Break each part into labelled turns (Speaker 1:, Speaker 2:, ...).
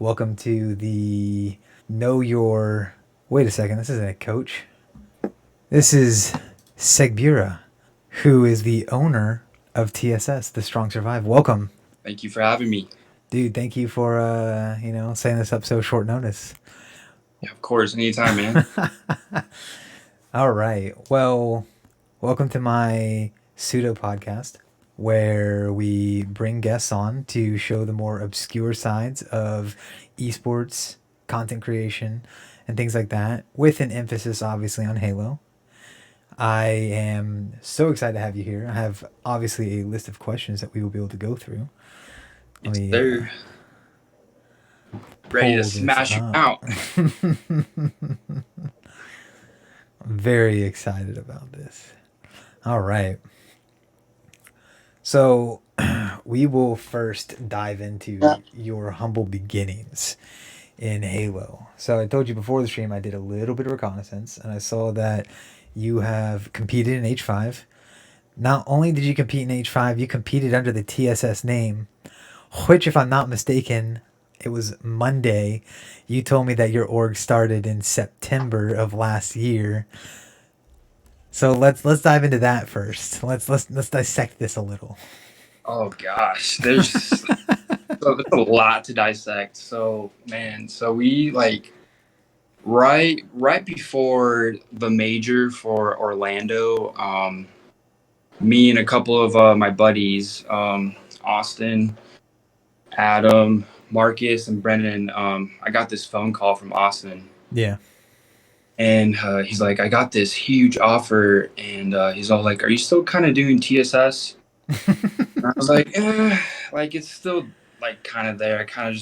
Speaker 1: Welcome to the Know Your. Wait a second, this isn't a coach. This is Segbura, who is the owner of TSS, The Strong Survive. Welcome,
Speaker 2: Thank you for having me.
Speaker 1: dude. Thank you for setting this up so short notice.
Speaker 2: Yeah, of course, anytime, man.
Speaker 1: All right. Well, welcome to my pseudo podcast where we bring guests on to show the more obscure sides of esports, content creation, and things like that, with an emphasis obviously on Halo. I am so excited to have you here. I have obviously a list of questions that we will be able to go through. Let
Speaker 2: Yes,
Speaker 1: me
Speaker 2: sir. Ready to
Speaker 1: pull this
Speaker 2: smash you
Speaker 1: up.
Speaker 2: out.
Speaker 1: Very excited about this. All right. So, we will first dive into your humble beginnings in Halo. So, I told you before the stream, I did a little bit of reconnaissance and I saw that you have competed in H5. Not only did you compete in H5, you competed under the TSS name, which, if I'm not mistaken, it was Monday. You told me that your org started in September of last year. So let's dive into that first. Let's dissect this a little.
Speaker 2: Oh gosh, there's a lot to dissect. So man, so we like right before the major for Orlando. Me and a couple of my buddies, Austin, Adam, Marcus, and Brendan. I got this phone call from Austin.
Speaker 1: Yeah.
Speaker 2: And he's like, I got this huge offer, and he's all like, "Are you still kind of doing TSS?" And I was like, like it's still like kind of there. I kind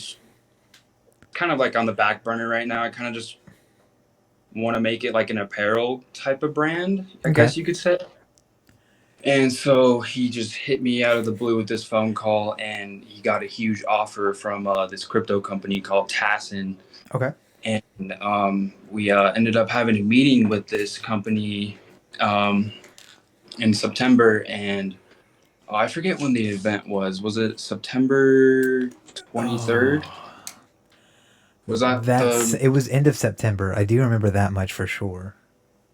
Speaker 2: of like on the back burner right now. I kind of just want to make it like an apparel type of brand, I
Speaker 1: Okay.
Speaker 2: guess you could say. And so he just hit me out of the blue with this phone call, and he got a huge offer from this crypto company called Tassin.
Speaker 1: Okay.
Speaker 2: And we ended up having a meeting with this company um, in September, and I forget when the event was. Was it September 23rd?
Speaker 1: Oh,
Speaker 2: Was that
Speaker 1: that's
Speaker 2: the
Speaker 1: it was end of September. I do remember that much for sure.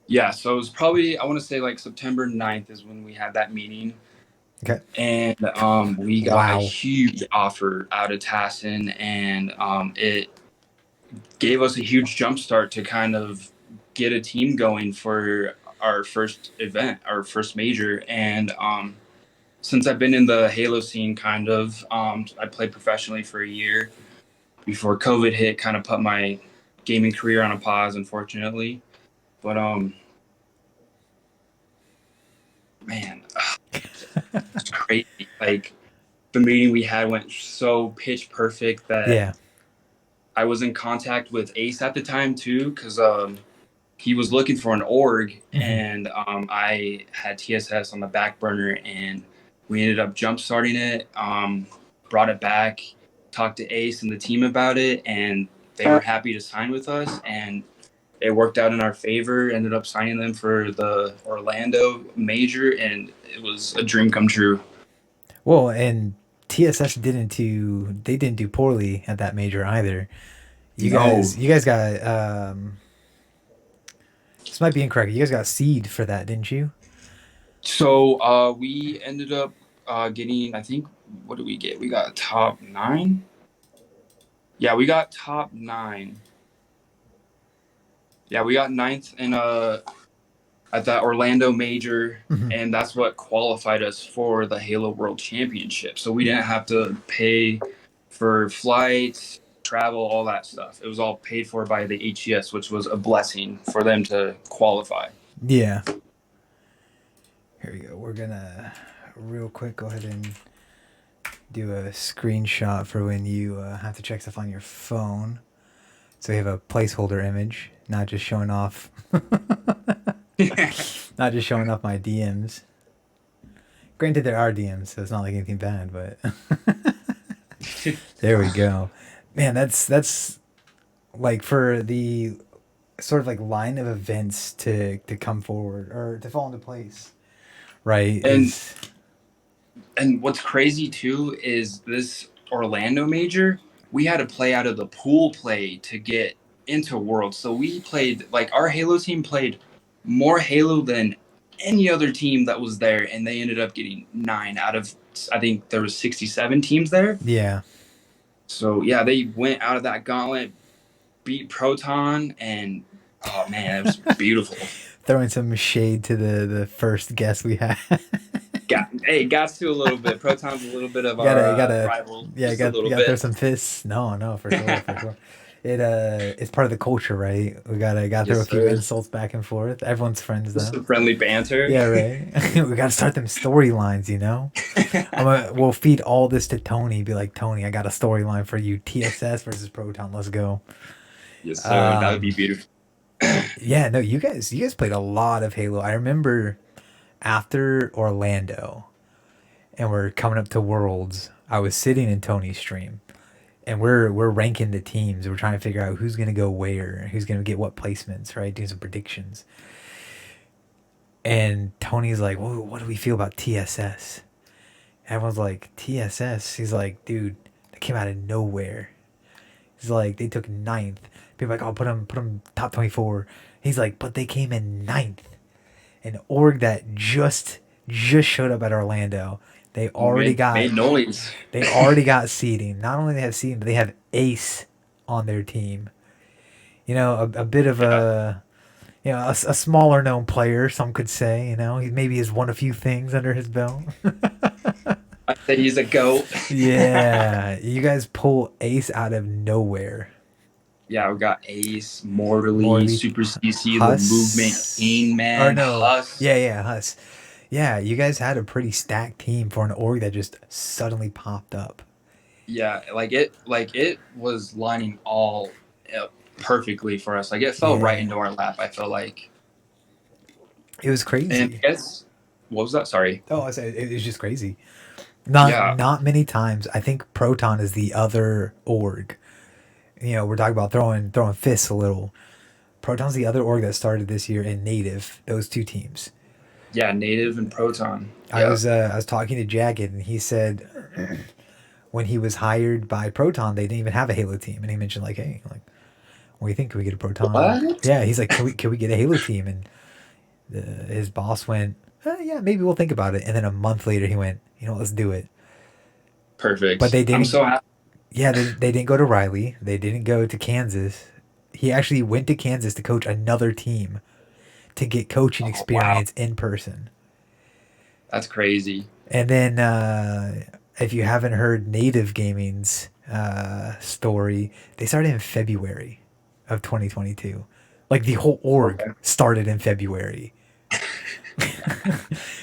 Speaker 2: Yeah, so it was probably, I want to say like September 9th is when we had that meeting.
Speaker 1: Okay.
Speaker 2: And we got a
Speaker 1: Wow.
Speaker 2: huge offer out of Tassin, and it gave us a huge jump start to kind of get a team going for our first event, our first major. And since I've been in the Halo scene, kind of, I played professionally for a year before COVID hit, kind of put my gaming career on a pause, unfortunately. But man, it's crazy. Like the meeting we had went so pitch perfect that
Speaker 1: Yeah.
Speaker 2: I was in contact with Ace at the time too, because he was looking for an org,
Speaker 1: Hmm.
Speaker 2: and I had TSS on the back burner, and we ended up jump starting it. Brought it back, talked to Ace and the team about it, and they were happy to sign with us, and it worked out in our favor. Ended up signing them for the Orlando major, and it was a dream come true.
Speaker 1: Well, and TSS didn't do poorly at that major either.
Speaker 2: No,
Speaker 1: You guys got this might be incorrect. You guys got seed for that, didn't you?
Speaker 2: so we ended up getting, I think, what did we get? We got top nine. Yeah, we got top nine. Yeah, we got ninth in at that Orlando major,
Speaker 1: Hmm.
Speaker 2: and that's what qualified us for the Halo World Championship. So we didn't have to pay for flights, travel, all that stuff. It was all paid for by the HES, which was a blessing for them to qualify.
Speaker 1: Yeah. Here we go. We're gonna real quick go ahead and do a screenshot for when you have to check stuff on your phone. So you have a placeholder image, not just showing off, not just showing off my DMs. Granted, there are DMs, so it's not like anything bad, but there we go. Man, that's like for the sort of like line of events to come forward or to fall into place, right?
Speaker 2: and
Speaker 1: Is
Speaker 2: and what's crazy too is this Orlando major. we had to play out of the pool play to get into Worlds. So we played, like, our Halo team played more Halo than any other team that was there, and they ended up getting 9 out of, I think there was 67 teams there.
Speaker 1: Yeah.
Speaker 2: So yeah, they went out of that gauntlet, beat Proton, and oh man, it was beautiful.
Speaker 1: Throwing some shade to the first guest we had.
Speaker 2: Got to a little bit. Proton's a little bit of
Speaker 1: You
Speaker 2: our
Speaker 1: gotta,
Speaker 2: rival,
Speaker 1: yeah,
Speaker 2: just a
Speaker 1: you
Speaker 2: little
Speaker 1: gotta throw
Speaker 2: bit.
Speaker 1: some fists. No, no, for sure, for sure. It's part of the culture, right? We gotta throw
Speaker 2: Yes,
Speaker 1: a few
Speaker 2: sir.
Speaker 1: insults back and forth. Everyone's friends
Speaker 2: Just
Speaker 1: though.
Speaker 2: some friendly banter.
Speaker 1: Yeah, right. We gotta start them storylines, you know. We'll feed all this to Tony. Be like, Tony, I got a storyline for you. TSS versus Proton. Let's go.
Speaker 2: Yes, sir. That would be
Speaker 1: Um,
Speaker 2: beautiful.
Speaker 1: yeah, no, you guys played a lot of Halo. I remember after Orlando, and we're coming up to Worlds. I was sitting in Tony's stream, and we're ranking the teams. We're trying to figure out who's gonna go where, who's gonna get what placements, right? Doing some predictions. And Tony's like, "Well, what do we feel about TSS?" Everyone's like, "TSS." He's like, "Dude, they came out of nowhere." He's like, "They took ninth." People are like, "Oh, put them top 24." He's like, "But they came in ninth." An org that just showed up at Orlando. They already got
Speaker 2: Made noise.
Speaker 1: they already got seeding. Not only they have seeding, but they have Ace on their team. You know, a bit of
Speaker 2: Yeah.
Speaker 1: a smaller known player, some could say. You know, he maybe has won a few things under his belt.
Speaker 2: I said he's a goat.
Speaker 1: Yeah, you guys pull Ace out of nowhere.
Speaker 2: Yeah, we got Ace, Mortally,
Speaker 1: Morley,
Speaker 2: Super CC, the Movement
Speaker 1: Huss,
Speaker 2: King,
Speaker 1: or
Speaker 2: man,
Speaker 1: no,
Speaker 2: Huss.
Speaker 1: yeah, Huss. Yeah, you guys had a pretty stacked team for an org that just suddenly popped up.
Speaker 2: Yeah, like it was lining all up perfectly for us. Like it fell right
Speaker 1: Yeah,
Speaker 2: into our lap, I feel like.
Speaker 1: it was
Speaker 2: And
Speaker 1: crazy.
Speaker 2: I guess what was that? Sorry.
Speaker 1: Oh, I said it was just crazy.
Speaker 2: Yeah.
Speaker 1: Not many times. I think Proton is the other org. You know, we're talking about throwing fists a little. Proton's the other org that started this year in Native. Those two teams.
Speaker 2: Yeah, Native and Proton. Yeah.
Speaker 1: I was talking to Jagged and he said when he was hired by Proton they didn't even have a Halo team and he mentioned like, hey, like, what do you think? Can we get a Proton?
Speaker 2: What?
Speaker 1: Yeah, he's like, can we get a Halo team? And his boss went, yeah, maybe we'll think about it. And then a month later he went, you know, let's do it. But
Speaker 2: Perfect.
Speaker 1: they
Speaker 2: I'm
Speaker 1: didn't.
Speaker 2: so happy.
Speaker 1: Yeah, they didn't go to Riley. They didn't go to Kansas. He actually went to Kansas to coach another team to get coaching
Speaker 2: Oh, wow.
Speaker 1: experience in person.
Speaker 2: That's crazy.
Speaker 1: And then, if you haven't heard Native Gaming's story, they started in February of 2022. Like the whole org
Speaker 2: Okay.
Speaker 1: started in February.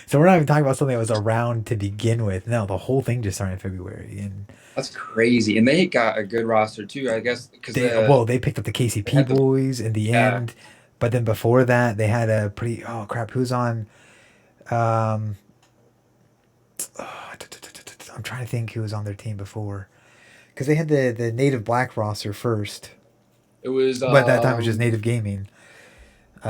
Speaker 1: So we're not even talking about something that was around to begin with. No, the whole thing just started in February, and
Speaker 2: That's crazy. And they got a good roster too, I guess, because
Speaker 1: they picked up the
Speaker 2: they
Speaker 1: KCP
Speaker 2: had the
Speaker 1: boys in the
Speaker 2: yeah,
Speaker 1: end, but then before that they had a pretty oh crap who's on um I'm trying to think who was on their team before because they had the native black roster first,
Speaker 2: it was
Speaker 1: but at that time it was just native gaming.
Speaker 2: who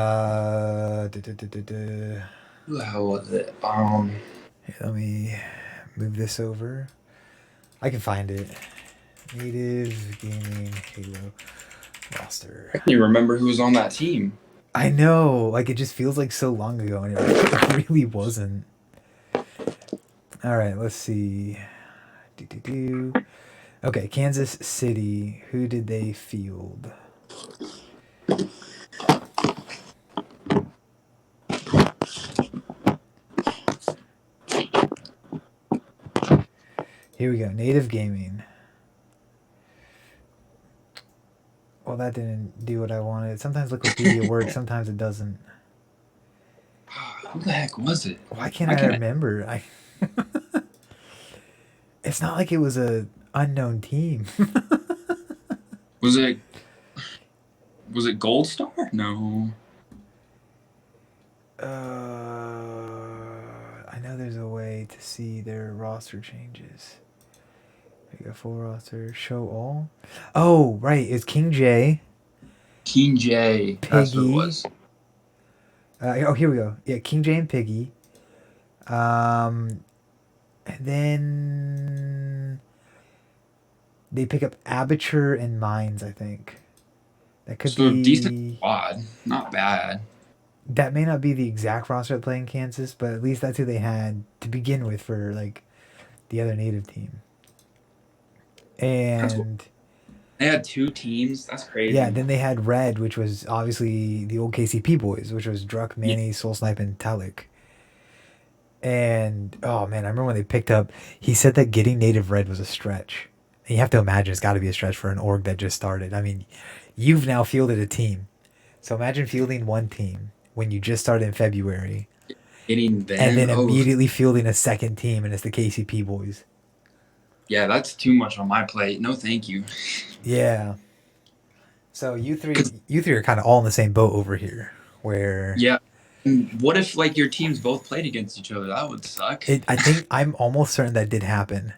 Speaker 2: the hell was it?
Speaker 1: Here, let me move this over. I can find it. Native gaming Halo roster.
Speaker 2: I can't even remember who was on that team.
Speaker 1: I know, like it just feels like so long ago, and it really wasn't. All right, let's see. Do, do, do. Okay, Kansas City. Who did they field? Here we go. Native Gaming. Well, that didn't do what I wanted. Sometimes Wikipedia works, sometimes it doesn't.
Speaker 2: Who the heck was it?
Speaker 1: Why can't
Speaker 2: Why
Speaker 1: I
Speaker 2: can't I?
Speaker 1: remember? It's not like it was a unknown team.
Speaker 2: Was it Gold Star? No.
Speaker 1: I know there's a way to see their roster changes. We got full roster. Show all. Oh, right. It's King J,
Speaker 2: King J. That's who it
Speaker 1: Piggy.
Speaker 2: was.
Speaker 1: Oh, here we go. Yeah, King J and Piggy. And then They pick up Aperture and Mines, I think. That could
Speaker 2: So decent
Speaker 1: be.
Speaker 2: squad, not bad.
Speaker 1: That may not be the exact roster that play in Kansas, but at least that's who they had to begin with for like the other native team.
Speaker 2: That's what
Speaker 1: And
Speaker 2: they had 2 teams. That's
Speaker 1: yeah,
Speaker 2: crazy.
Speaker 1: then they had Red, which was obviously the old KCP boys, which was Druck,
Speaker 2: Yeah,
Speaker 1: Manny, Soul Snipe, and Talik. And oh man, I remember when they picked up. He said that getting native red was a stretch. And you have to imagine it's got to be a stretch for an org that just started. I mean, you've now fielded a team, so imagine fielding one team when you just started in February,
Speaker 2: getting
Speaker 1: and
Speaker 2: them.
Speaker 1: then
Speaker 2: Oh,
Speaker 1: immediately fielding a second team, and it's the KCP boys.
Speaker 2: yeah, that's too much on my plate. No, thank you.
Speaker 1: Yeah. So
Speaker 2: Cause
Speaker 1: you three are kind of all in the same boat over here, where
Speaker 2: yeah, what if like your teams both played against each other? That would suck.
Speaker 1: I think I'm almost certain that did happen.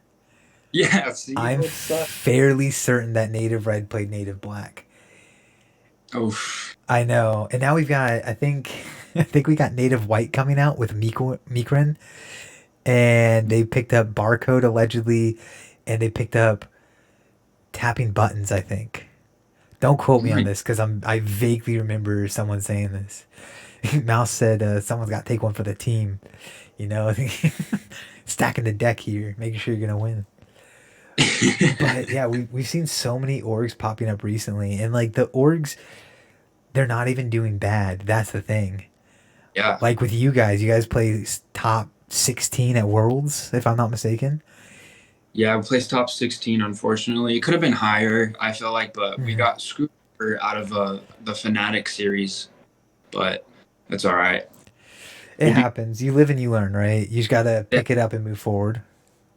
Speaker 2: Yeah, see, that
Speaker 1: I'm
Speaker 2: would suck.
Speaker 1: fairly certain that native red played native black.
Speaker 2: Oh,
Speaker 1: I know. And now we've got I think I think we got Native White coming out with Mikren, and they picked up Barcode allegedly, and they picked up Tapping Buttons, I think. Don't quote
Speaker 2: oh
Speaker 1: me on
Speaker 2: my.
Speaker 1: this because I vaguely remember someone saying this. Mouse said someone's got to take one for the team. You know, stacking the deck here, making sure you're gonna win. But yeah, we've seen so many orgs popping up recently, and like the orgs, they're not even doing bad. That's the thing.
Speaker 2: Yeah,
Speaker 1: Like with you guys play top 16 at Worlds, if I'm not mistaken.
Speaker 2: yeah, we placed top 16. Unfortunately, it could have been higher. I feel like, but we
Speaker 1: Hmm.
Speaker 2: got screwed over out of the Fnatic series. But that's all right.
Speaker 1: It
Speaker 2: We'll be.
Speaker 1: happens. You live and you learn, right? You just gotta pick it up and move forward.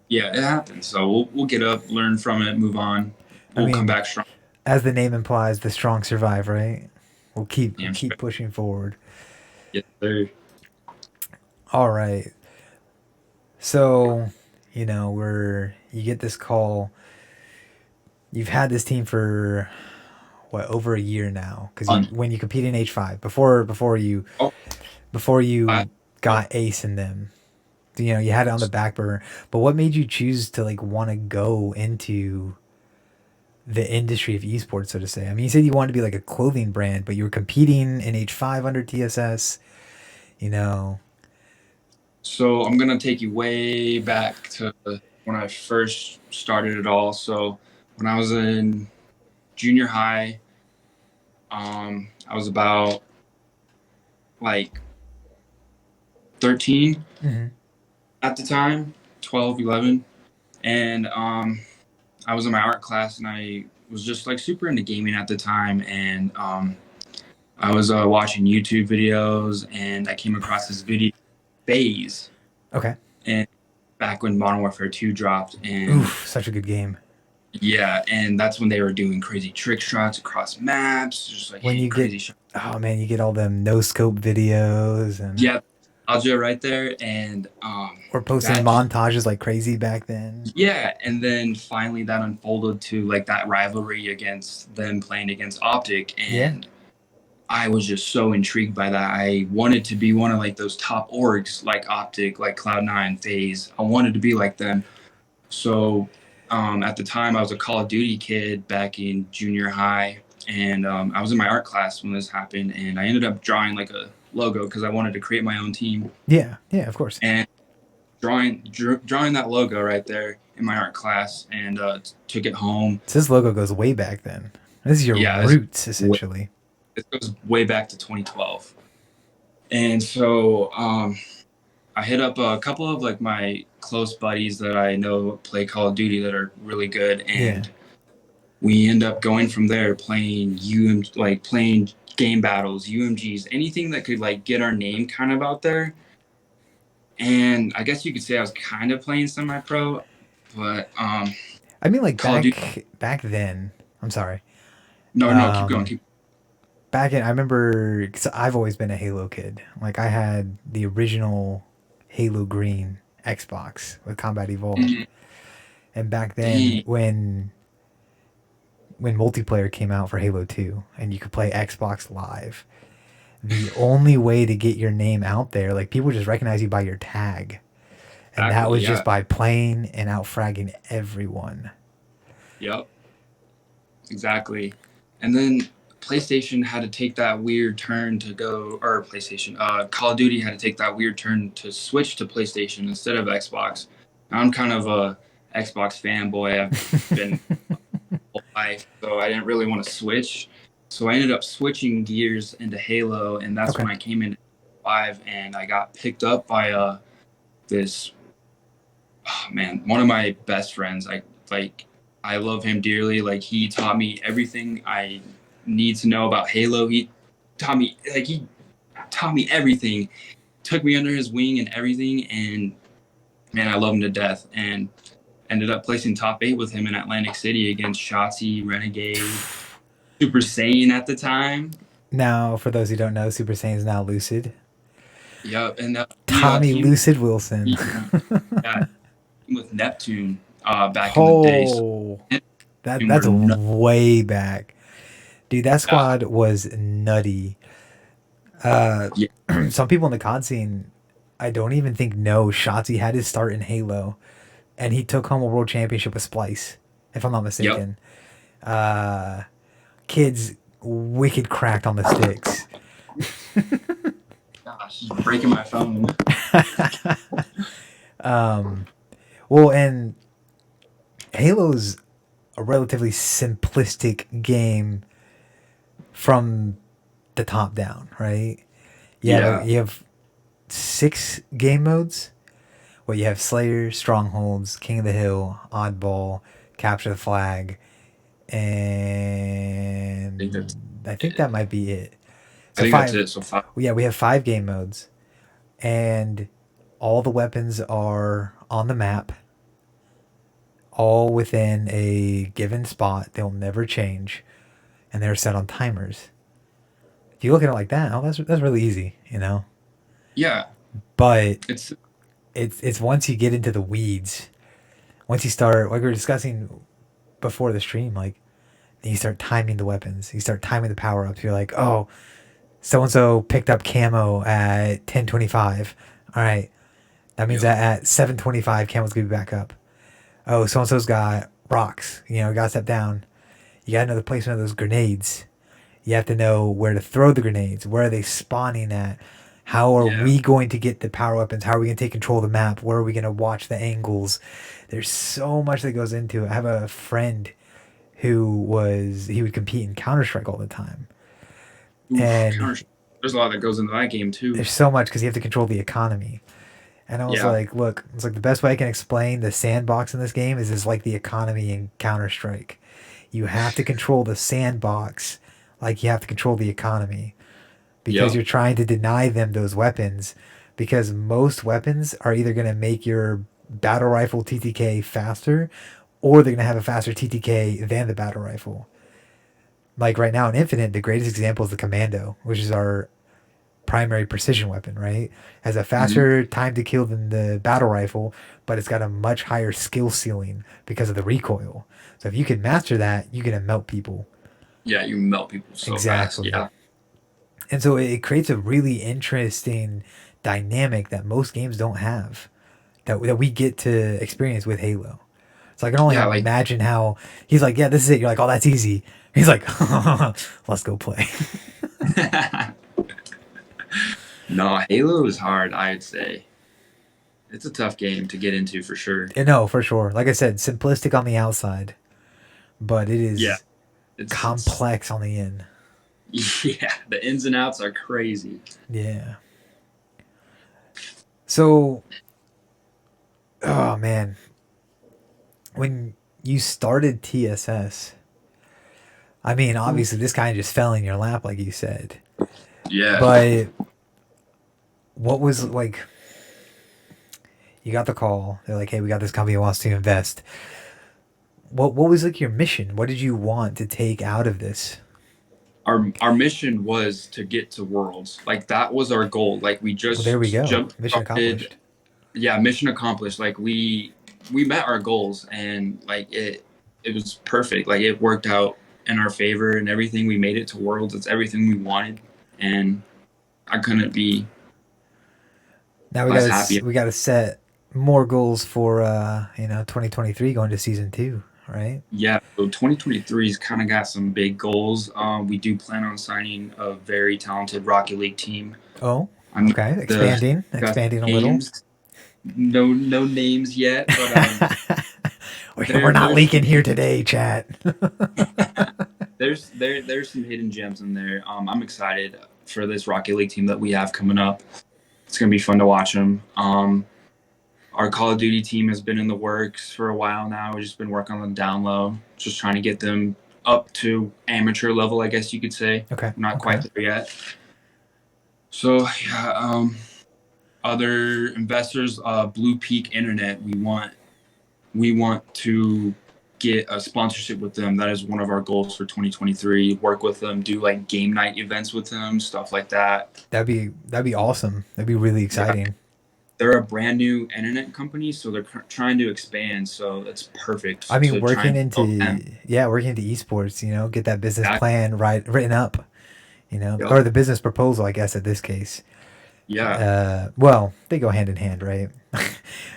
Speaker 2: Yeah, it happens. So we'll get up, learn from it, move on.
Speaker 1: I
Speaker 2: We'll come
Speaker 1: mean,
Speaker 2: back strong.
Speaker 1: as the name implies, the strong survive, right? We'll
Speaker 2: Damn
Speaker 1: keep
Speaker 2: straight.
Speaker 1: pushing forward.
Speaker 2: Yes, sir.
Speaker 1: All right. So, you know, you get this call. You've had this team for what over a year now because you
Speaker 2: Fun.
Speaker 1: when you compete in H5
Speaker 2: Oh,
Speaker 1: before
Speaker 2: I,
Speaker 1: you got ace in them, you know, you had it on the back burner. But what made you choose to like want to go into the industry of esports, so to say? I mean, you said you wanted to be like a clothing brand, but you were competing in H5 under TSS. You know,
Speaker 2: so I'm gonna take you way back to when I first started it all. So when I was in junior high, I was about like 13
Speaker 1: hmm
Speaker 2: at the time, 12, 11, and I was in my art class, and I was just like super into gaming at the time, and I was watching YouTube videos, and I came across this video phase,
Speaker 1: okay.
Speaker 2: and back when Modern Warfare 2 dropped, and
Speaker 1: Oof, such a good game.
Speaker 2: yeah, and that's when they were doing crazy trick shots across maps, just like
Speaker 1: When
Speaker 2: hitting
Speaker 1: you get
Speaker 2: crazy shots.
Speaker 1: oh man, you get all them no scope videos and
Speaker 2: Yeah, Algia right there, and
Speaker 1: or posting
Speaker 2: that just
Speaker 1: montages like crazy back then.
Speaker 2: yeah, and then finally that unfolded to like that rivalry against them playing against Optic,
Speaker 1: Yeah.
Speaker 2: and I was just so intrigued by that. I wanted to be one of like those top orgs like Optic, like Cloud9, FaZe. I wanted to be like them. So at the time, I was a Call of Duty kid back in junior high, and I was in my art class when this happened, and I ended up drawing like a logo because I wanted to create my own team,
Speaker 1: Yeah. Yeah, of course.
Speaker 2: and drawing that logo right there in my art class, and took it home.
Speaker 1: So this logo goes way back then. This is your
Speaker 2: Yeah,
Speaker 1: roots essentially.
Speaker 2: this goes way back to 2012, and so I hit up a couple of like my close buddies that I know play Call of Duty that are really good,
Speaker 1: Yeah.
Speaker 2: and we end up going from there playing like playing game battles, UMGs, anything that could like get our name kind of out there. And I guess you could say I was kind of playing semi-pro, but
Speaker 1: I mean like
Speaker 2: Call of Duty.
Speaker 1: back then. I'm sorry.
Speaker 2: No, keep going.
Speaker 1: Um Back in I remember cuz I've always been a Halo kid. Like I had the original Halo Green Xbox with Combat Evolved.
Speaker 2: Mhm.
Speaker 1: And back then
Speaker 2: Dang,
Speaker 1: when multiplayer came out for Halo 2 and you could play Xbox Live, the only way to get your name out there, like people just recognize you by your tag. And that
Speaker 2: exactly.
Speaker 1: was just
Speaker 2: Yeah,
Speaker 1: by playing and out fragging everyone.
Speaker 2: Yep, exactly. And then PlayStation had to take that weird turn to go, or PlayStation, Call of Duty had to take that weird turn to switch to PlayStation instead of Xbox. I'm kind of a Xbox fanboy. I've been whole life, so I didn't really want to switch. So I ended up switching gears into Halo, and that's
Speaker 1: Okay.
Speaker 2: when I came into 5, and I got picked up by this oh, man, one of my best friends. I love him dearly. Like he taught me everything I need to know about Halo. He taught me everything. Took me under his wing and everything, and man, I love him to death. And ended up placing top 8 with him in Atlantic City against Shotzi, Renegade, Super Saiyan at the time.
Speaker 1: Now, for those who don't know, Super Saiyan is now Lucid.
Speaker 2: Yep, and
Speaker 1: Tommy
Speaker 2: he
Speaker 1: Lucid Wilson.
Speaker 2: he yeah, with Neptune back in the day. So
Speaker 1: Oh,
Speaker 2: Neptune
Speaker 1: that's
Speaker 2: were nuts.
Speaker 1: way back, dude. That
Speaker 2: Yeah,
Speaker 1: squad was nutty. Uh,
Speaker 2: yeah,
Speaker 1: some people in the COD scene, I don't even think know Shotzi had his start in Halo, and he took home a world championship with Splice, if I'm not
Speaker 2: yep.
Speaker 1: mistaken. Uh, Kids wicked cracked on the sticks.
Speaker 2: Gosh, just breaking my phone.
Speaker 1: Well, and Halo's a relatively simplistic game from the top down, right?
Speaker 2: Yeah,
Speaker 1: You have 6 game modes. Well, you have Slayer, Strongholds, King of the Hill, Oddball, Capture the Flag,
Speaker 2: I think that's
Speaker 1: and I think
Speaker 2: it.
Speaker 1: that might be it.
Speaker 2: I
Speaker 1: So
Speaker 2: think that's
Speaker 1: five.
Speaker 2: it. So 5.
Speaker 1: Yeah, we have 5 game modes, and all the weapons are on the map, all within a given spot. They'll never change, and they're set on timers. If you look at it like that, oh, that's really easy, you know.
Speaker 2: Yeah,
Speaker 1: But
Speaker 2: it's
Speaker 1: it's once you get into the weeds, once you start, like we were discussing before the stream, like you start timing the weapons, you start timing the power ups. You're like, oh, so and so picked up camo at 10:25. All right, that means
Speaker 2: yep.
Speaker 1: that at 7:25, camo's gonna be back up. Oh, so and so's got rocks. You know, got to step down. You got to know the placement of those grenades. You have to know where to throw the grenades. Where are they spawning at? How are
Speaker 2: Yeah,
Speaker 1: we going to get the power weapons? How are we going to take control of the map? Where are we going to watch the angles? There's so much that goes into it. I have a friend he would compete in Counter Strike all the time,
Speaker 2: oof,
Speaker 1: and
Speaker 2: Counter. There's a lot that goes into that game too.
Speaker 1: there's so much because you have to control the economy. And I was
Speaker 2: Yeah,
Speaker 1: like, look, it's like the best way I can explain the sandbox in this game is like the economy in Counter Strike. You have to control the sandbox like you have to control the economy because
Speaker 2: yep,
Speaker 1: you're trying to deny them those weapons because most weapons are either going to make your battle rifle TTK faster or they're going to have a faster TTK than the battle rifle. Like right now in Infinite, the greatest example is the Commando, which is our primary precision weapon, right? Has a
Speaker 2: hmm,
Speaker 1: faster time to kill than the battle rifle, but it's got a much higher skill ceiling because of the recoil. So if you can master that, you can melt people.
Speaker 2: yeah. You melt people so fast.
Speaker 1: Exactly.
Speaker 2: Yeah,
Speaker 1: And so it creates a really interesting dynamic that most games don't have that we get to experience with Halo. So I can only
Speaker 2: yeah. Like
Speaker 1: imagine how he's like, yeah, this is it. You're like, oh, that's easy. He's like, let's go play.
Speaker 2: no, Halo is hard. I'd say it's a tough game to get into for sure.
Speaker 1: And no, for sure. Like I said, simplistic on the outside, but it
Speaker 2: Yeah,
Speaker 1: is
Speaker 2: it's
Speaker 1: complex on the end.
Speaker 2: yeah. The ins and outs are crazy.
Speaker 1: Yeah. So, oh man, when you started TSS, I mean, obviously this kind of just fell in your lap, like you said.
Speaker 2: Yeah.
Speaker 1: But what was like? You got the call. They're like, "Hey, we got this company that wants to invest." What was like your mission? What did you want to take out of this?
Speaker 2: Our mission was to get to Worlds. Like that was our goal. Like we
Speaker 1: Well, there we
Speaker 2: just
Speaker 1: go.
Speaker 2: jump
Speaker 1: Mission
Speaker 2: started.
Speaker 1: accomplished.
Speaker 2: Yeah, mission accomplished. Like we met our goals and like it was perfect. Like it worked out in our favor and everything. We made it to Worlds. It's everything we wanted, and I couldn't be
Speaker 1: Now
Speaker 2: less happy.
Speaker 1: we got to set more goals for 2023 going to season 2. right?
Speaker 2: Yeah, so 2023's kind of got some big goals. We do plan on signing a very talented Rocket League team.
Speaker 1: Oh,
Speaker 2: I'm not
Speaker 1: okay.
Speaker 2: the got
Speaker 1: Expanding a little.
Speaker 2: games, no names yet, but
Speaker 1: We're not
Speaker 2: there's some
Speaker 1: leaking here today, chat.
Speaker 2: there's some hidden gems in there. I'm excited for this Rocket League team that we have coming up. It's gonna be fun to watch them. Our Call of Duty team has been in the works for a while now. We've just been working on the down low, just trying to get them up to amateur level, I guess you could say.
Speaker 1: Okay,
Speaker 2: We're not
Speaker 1: okay.
Speaker 2: quite there yet. So yeah, other investors, Blue Peak Internet, we want to get a sponsorship with them. That is one of our goals for 2023. Work with them, do like game night events with them, stuff like that.
Speaker 1: That'd be awesome. That'd be really
Speaker 2: Yeah,
Speaker 1: exciting.
Speaker 2: they're a brand new internet company, so they're trying to expand. So it's
Speaker 1: I
Speaker 2: perfect
Speaker 1: mean,
Speaker 2: to try and help them.
Speaker 1: working into esports, get that business
Speaker 2: That,
Speaker 1: plan written up,
Speaker 2: yep.
Speaker 1: or the business proposal, I guess, at this case.
Speaker 2: Yeah,
Speaker 1: Well, they go hand in hand, right?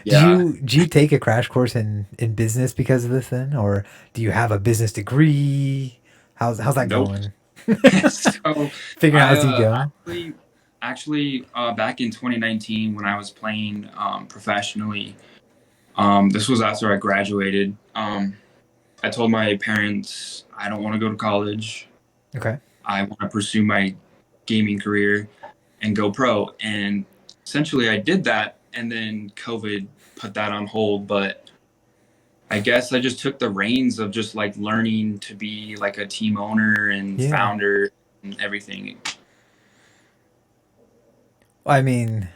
Speaker 2: yeah.
Speaker 1: Do you take a crash course in business because of this then, or do you have a business degree? How's that
Speaker 2: Nope.
Speaker 1: going?
Speaker 2: So
Speaker 1: Figuring out
Speaker 2: I
Speaker 1: as you go.
Speaker 2: actually back in 2019 when I was playing professionally. This was after I graduated. I told my parents I don't want to go to college.
Speaker 1: Okay.
Speaker 2: I want to pursue my gaming career and go pro. And essentially, I did that, and then COVID put that on hold. But I guess I just took the reins of just like learning to be like a team owner and
Speaker 1: Yeah.
Speaker 2: founder and everything.
Speaker 1: I mean,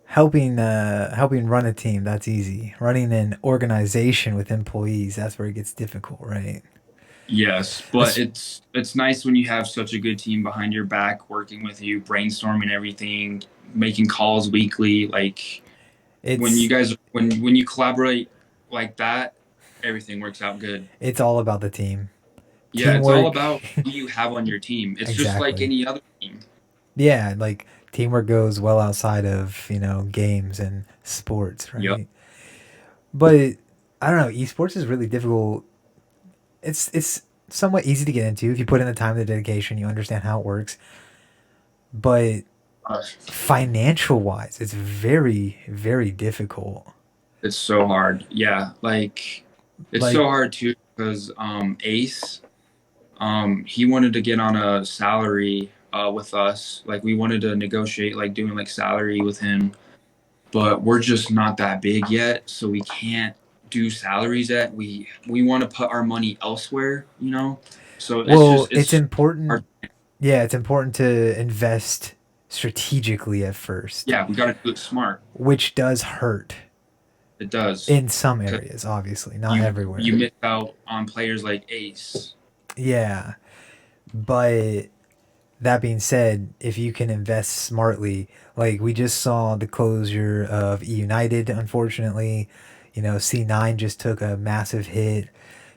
Speaker 1: helping run a team, that's easy. Running an organization with employees, that's where it gets difficult, right?
Speaker 2: Yes, but
Speaker 1: It's
Speaker 2: it's nice when you have such a good team behind your back, working with you, brainstorming everything, making calls weekly. Like when you
Speaker 1: it's
Speaker 2: guys when you collaborate like that, everything works out good.
Speaker 1: it's all about the team.
Speaker 2: Yeah, it's all
Speaker 1: Teamwork.
Speaker 2: about who you have on your team. It's just like
Speaker 1: Exactly.
Speaker 2: any other team.
Speaker 1: Yeah, like teamwork goes well outside of, games and sports,
Speaker 2: Yep.
Speaker 1: right? But I don't know, esports is really difficult. It's somewhat easy to get into if you put in the time, the dedication, you understand how it works. But
Speaker 2: Uh,
Speaker 1: financial wise, it's very, very difficult.
Speaker 2: it's so hard. Yeah, like it's
Speaker 1: Like,
Speaker 2: so hard too because Ace, he wanted to get on a salary with us. Like we wanted to negotiate like doing like salary with him, but we're just not that big yet, so we can't do salaries yet. We want to put our money elsewhere, you know. So it's
Speaker 1: well,
Speaker 2: just
Speaker 1: it's
Speaker 2: it's hard.
Speaker 1: important. Yeah, it's important to invest strategically at first,
Speaker 2: Yeah, we got to do it smart.
Speaker 1: which does hurt
Speaker 2: It does.
Speaker 1: in some
Speaker 2: 'Cause
Speaker 1: areas, obviously, not
Speaker 2: you
Speaker 1: everywhere.
Speaker 2: miss out on players like Ace.
Speaker 1: Yeah, but that being said, if you can invest smartly, like we just saw the closure of E United, unfortunately, C9 just took a massive hit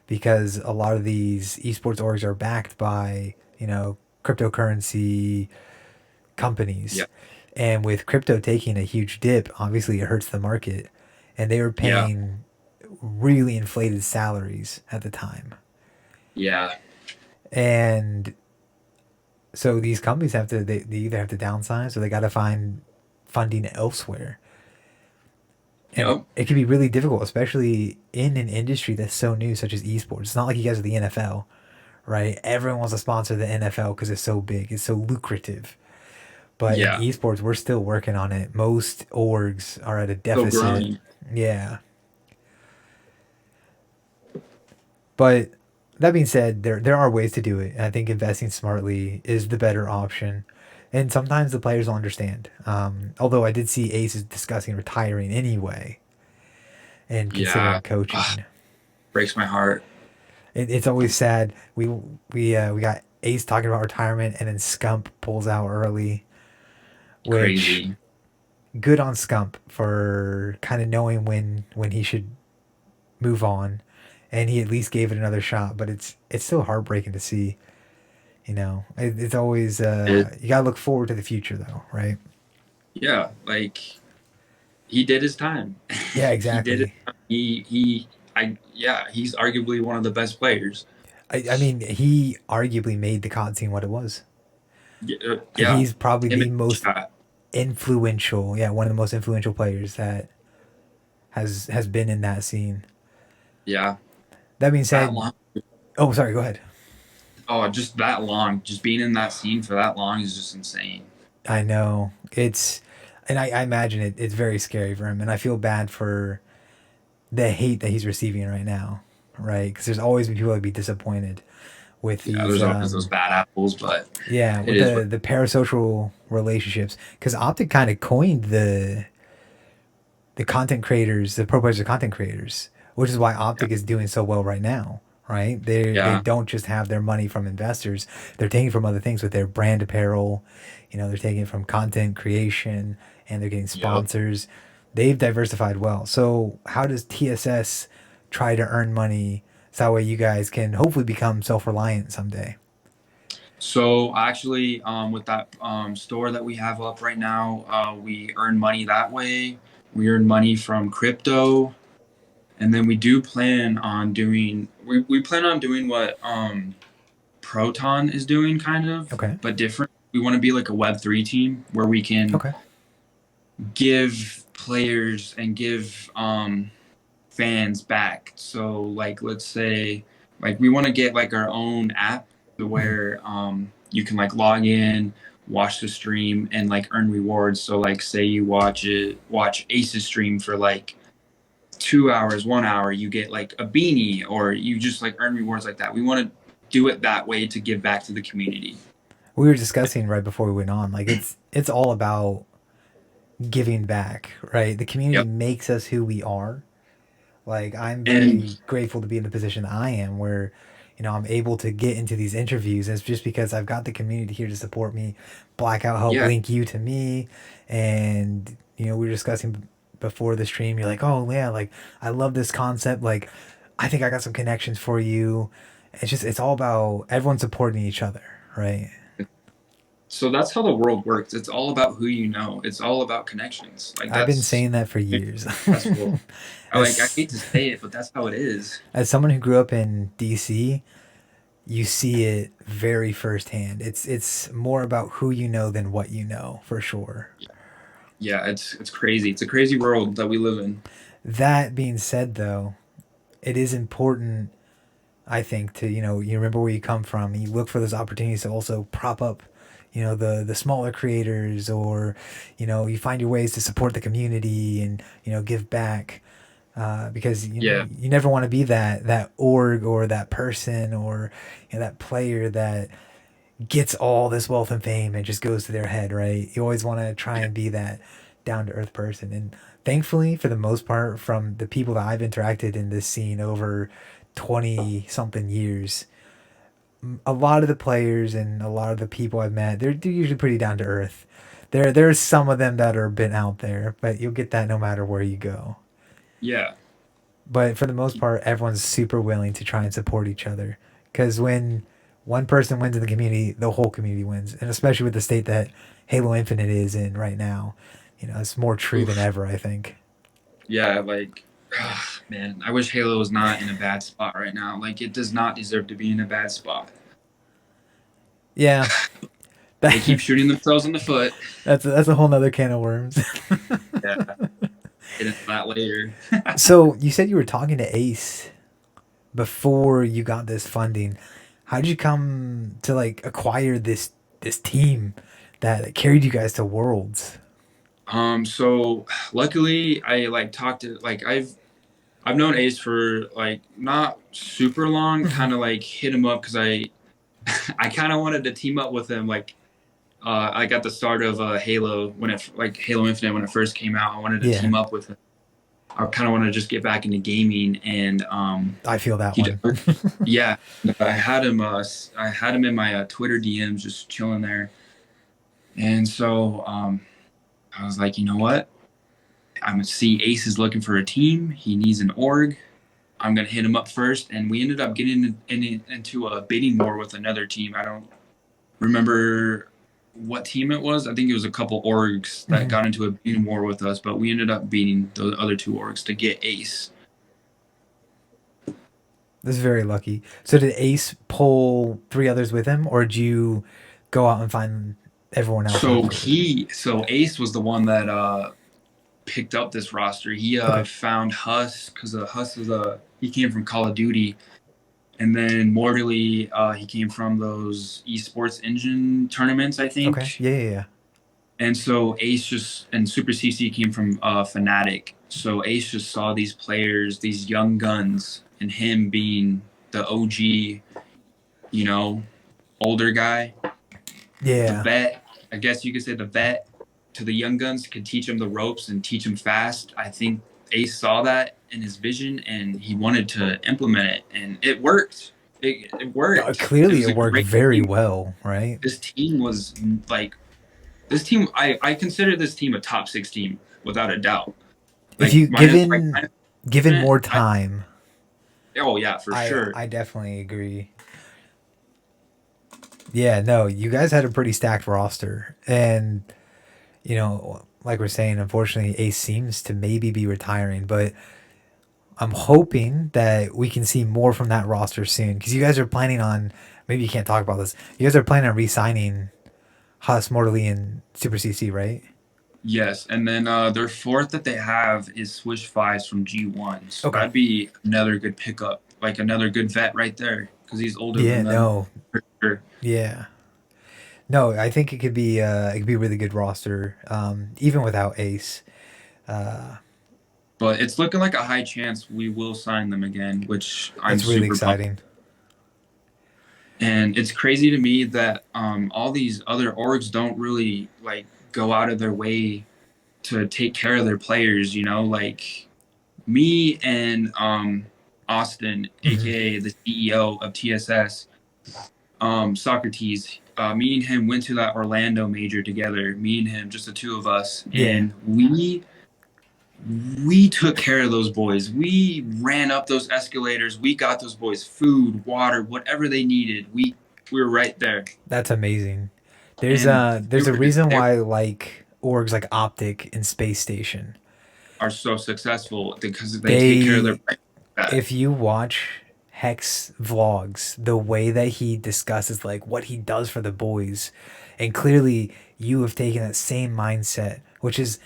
Speaker 1: because a lot of these esports orgs are backed by, cryptocurrency companies.
Speaker 2: Yeah,
Speaker 1: And with crypto taking a huge dip, obviously it hurts the market. And they were
Speaker 2: yeah,
Speaker 1: paying really inflated salaries at the time.
Speaker 2: yeah.
Speaker 1: And so these companies they either have to downsize or they got to find funding elsewhere. And
Speaker 2: Yep.
Speaker 1: it can be really difficult, especially in an industry that's so new, such as esports. It's not like you guys are the NFL, right? Everyone wants to sponsor the NFL because it's so big, it's so lucrative. But in
Speaker 2: Yeah.
Speaker 1: esports, we're still working on it. Most orgs are at a
Speaker 2: Still
Speaker 1: deficit.
Speaker 2: growing.
Speaker 1: Yeah. But that being said, there are ways to do it. I think investing smartly is the better option. And sometimes the players don't understand. Although I did see Ace is discussing retiring anyway and
Speaker 2: Yeah.
Speaker 1: considering
Speaker 2: Ugh,
Speaker 1: coaching.
Speaker 2: breaks my heart.
Speaker 1: It's always sad. We got Ace talking about retirement, and then Scump pulls out early, which
Speaker 2: Crazy.
Speaker 1: good on Scump for kind of knowing when he should move on, and he at least gave it another shot. But it's still heartbreaking to see. It's always
Speaker 2: It,
Speaker 1: you gotta look forward to the future, though, right?
Speaker 2: yeah, like he did his time.
Speaker 1: Yeah,
Speaker 2: He did it.
Speaker 1: exactly.
Speaker 2: He he's arguably one of the best players.
Speaker 1: I mean, he arguably made the COD scene what it was. Like
Speaker 2: Yeah,
Speaker 1: he's probably
Speaker 2: him
Speaker 1: the
Speaker 2: and
Speaker 1: most
Speaker 2: chat.
Speaker 1: influential, yeah, one of the most influential players that has been in that scene.
Speaker 2: Yeah,
Speaker 1: That being
Speaker 2: that
Speaker 1: said,
Speaker 2: long.
Speaker 1: oh, sorry, go ahead.
Speaker 2: Oh, just that long. Just being in that scene for that long is just insane.
Speaker 1: I know it's, and I imagine it's very scary for him, and I feel bad for the hate that he's receiving right now, right? Because there's always been people that be disappointed with
Speaker 2: Yeah,
Speaker 1: these,
Speaker 2: there's always those bad apples, but
Speaker 1: yeah,
Speaker 2: it
Speaker 1: with
Speaker 2: is what.
Speaker 1: the parasocial relationships. Because Optic kind of coined the content creators, the pro players are content creators, which is why
Speaker 2: Yeah,
Speaker 1: Optic is doing so well right now. Right? They
Speaker 2: yeah,
Speaker 1: don't just have their money from investors; they're taking from other things with their brand apparel. You know, they're taking it from content creation, and they're getting
Speaker 2: yep.
Speaker 1: sponsors. They've diversified well. So, how does TSS try to earn money so that way you guys can hopefully become self reliant someday?
Speaker 2: So actually, with that store that we have up right now, we earn money that way. We earn money from crypto, and then we do plan on doing. We plan on doing what Proton is doing, kind of,
Speaker 1: Okay.
Speaker 2: but different. We want to be like a Web3 team where we can
Speaker 1: Okay.
Speaker 2: give players and give fans back. So like let's say like we want to get like our own app
Speaker 1: Mhm.
Speaker 2: where you can like log in, watch the stream and like earn rewards. So like say you watch Ace's stream for like 2 hours, 1 hour, you get like a beanie or you just like earn rewards like that. We want to do it that way to give back to the community.
Speaker 1: We were discussing right before we went on, like it's all about giving back, right? The community
Speaker 2: Yep.
Speaker 1: makes us who we are. Like I'm
Speaker 2: And
Speaker 1: very grateful to be in the position that I am where, you know, I'm able to get into these interviews. And it's just because I've got the community here to support me. Blackout help
Speaker 2: yeah,
Speaker 1: link you to me. And, you know, we were discussing before the stream. You're like, oh, yeah, like I love this concept. Like, I think I got some connections for you. It's just, it's all about everyone supporting each other, right?
Speaker 2: so that's how the world works. It's all about who you know. It's all about connections. Like
Speaker 1: I've been
Speaker 2: that's
Speaker 1: saying that for years.
Speaker 2: successful. I
Speaker 1: as
Speaker 2: hate to say it, but that's how it is.
Speaker 1: as someone who grew up in DC, you see it very firsthand. It's more about who you know than what you know, for sure.
Speaker 2: Yeah, it's crazy. It's a crazy world that we live in.
Speaker 1: That being said, though, it is important, I think, to you remember where you come from. And you look for those opportunities to also prop up, the smaller creators, or you find your ways to support the community and give back. Because
Speaker 2: Yeah,
Speaker 1: you never want to be that org or that person or that player that gets all this wealth and fame and just goes to their head, right? You always want to try
Speaker 2: yeah,
Speaker 1: and be that down to earth person. And thankfully, for the most part, from the people that I've interacted in this scene over 20 something years, a lot of the players and a lot of the people I've met, they're usually pretty down to earth. There's some of them that are a bit out there, but you'll get that no matter where you go.
Speaker 2: yeah,
Speaker 1: But for the most part, everyone's super willing to try and support each other. Because when one person wins in the community, the whole community wins. And especially with the state that Halo Infinite is in right now, it's more true than
Speaker 2: oof,
Speaker 1: ever, I think.
Speaker 2: yeah. Man, I wish Halo was not in a bad spot right now. Like, it does not deserve to be in a bad spot.
Speaker 1: Yeah,
Speaker 2: They keep shooting themselves in the foot.
Speaker 1: that's a whole nother can of worms.
Speaker 2: Yeah, get into that later.
Speaker 1: So you said you were talking to Ace before you got this funding. How did you come to like acquire this team that carried you guys to Worlds?
Speaker 2: So luckily, I like talked to like I've known Ace for like not super long.
Speaker 1: Mhm.
Speaker 2: Kind of like hit him up because I I kind of wanted to team up with him. Like I got the start of Halo when it like Halo Infinite when it first came out. I wanted to
Speaker 1: Yeah,
Speaker 2: team up with him. I kind of wanted to just get back into gaming, and
Speaker 1: I feel that
Speaker 2: he
Speaker 1: one.
Speaker 2: yeah, I had him. I had him in my Twitter DMs, just chilling there, and so I was like, you know what? I'm gonna see Ace is looking for a team. He needs an org. I'm gonna hit him up first, and we ended up getting into a bidding war with another team. I don't remember what team it was. I think it was a couple orgs that
Speaker 1: Mhm.
Speaker 2: got into a bidding war with us, but we ended up beating the other two orgs to get Ace.
Speaker 1: This is very lucky. So did Ace pull three others with him, or did you go out and find everyone else after?
Speaker 2: So Ace was the one that picked up this roster. He
Speaker 1: Okay.
Speaker 2: found Huss because Huss is he came from Call of Duty, and then Morley he came from those esports engine tournaments, I
Speaker 1: Okay.
Speaker 2: think.
Speaker 1: Yeah, yeah, yeah.
Speaker 2: And so Ace just and Super CC came from Fnatic. So Ace just saw these players, these young guns, and him being the OG, you know, older guy, the
Speaker 1: Yeah.
Speaker 2: vet. I guess you could say the vet to the young guns could teach them the ropes and teach them fast. I think Ace saw that in his vision and he wanted to implement it, and it worked. It worked. It
Speaker 1: Clearly,
Speaker 2: was
Speaker 1: it
Speaker 2: a
Speaker 1: worked
Speaker 2: great
Speaker 1: very
Speaker 2: team.
Speaker 1: well, right?
Speaker 2: This team was like this team. I consider this team a top six team without a doubt.
Speaker 1: If
Speaker 2: Like
Speaker 1: you given
Speaker 2: minus,
Speaker 1: more time,
Speaker 2: oh yeah, for sure.
Speaker 1: I definitely agree. Yeah, no, you guys had a pretty stacked roster, and like we're saying, unfortunately, Ace seems to maybe be retiring, but I'm hoping that we can see more from that roster soon because you guys are planning on. Maybe you can't talk about this. You guys are planning on re-signing Haas, Morley, and Super CC, right?
Speaker 2: Yes, and then their fourth that they have is Swish Fives from G1, so
Speaker 1: Okay.
Speaker 2: that'd be another good pickup, like another good vet right there, because he's older
Speaker 1: Yeah.
Speaker 2: than them.
Speaker 1: No.
Speaker 2: For sure.
Speaker 1: Yeah. No. I think it could be a really good roster, even without Ace. Uh,
Speaker 2: But it's looking like a high chance we will sign them again, which I'm
Speaker 1: it's really
Speaker 2: super pumped.
Speaker 1: exciting.
Speaker 2: And it's crazy to me that all these other orgs don't really like go out of their way to take care of their players. You know, like me and Austin,
Speaker 1: Hmm.
Speaker 2: aka the CEO of TSS, Socrates. Me and him went to that Orlando major together. Me and him, just the two of us,
Speaker 1: Yeah.
Speaker 2: and we took care of those boys. We ran up those escalators. We got those boys food, water, whatever they needed. We were right there,
Speaker 1: That's amazing. There's
Speaker 2: and
Speaker 1: there's a reason why like orgs like Optic and Space Station.
Speaker 2: are so successful because they take care of their
Speaker 1: They
Speaker 2: players like that.
Speaker 1: if you watch Hex vlogs, the way that he discusses like what he does for the boys, and clearly you have taken that same mindset, which is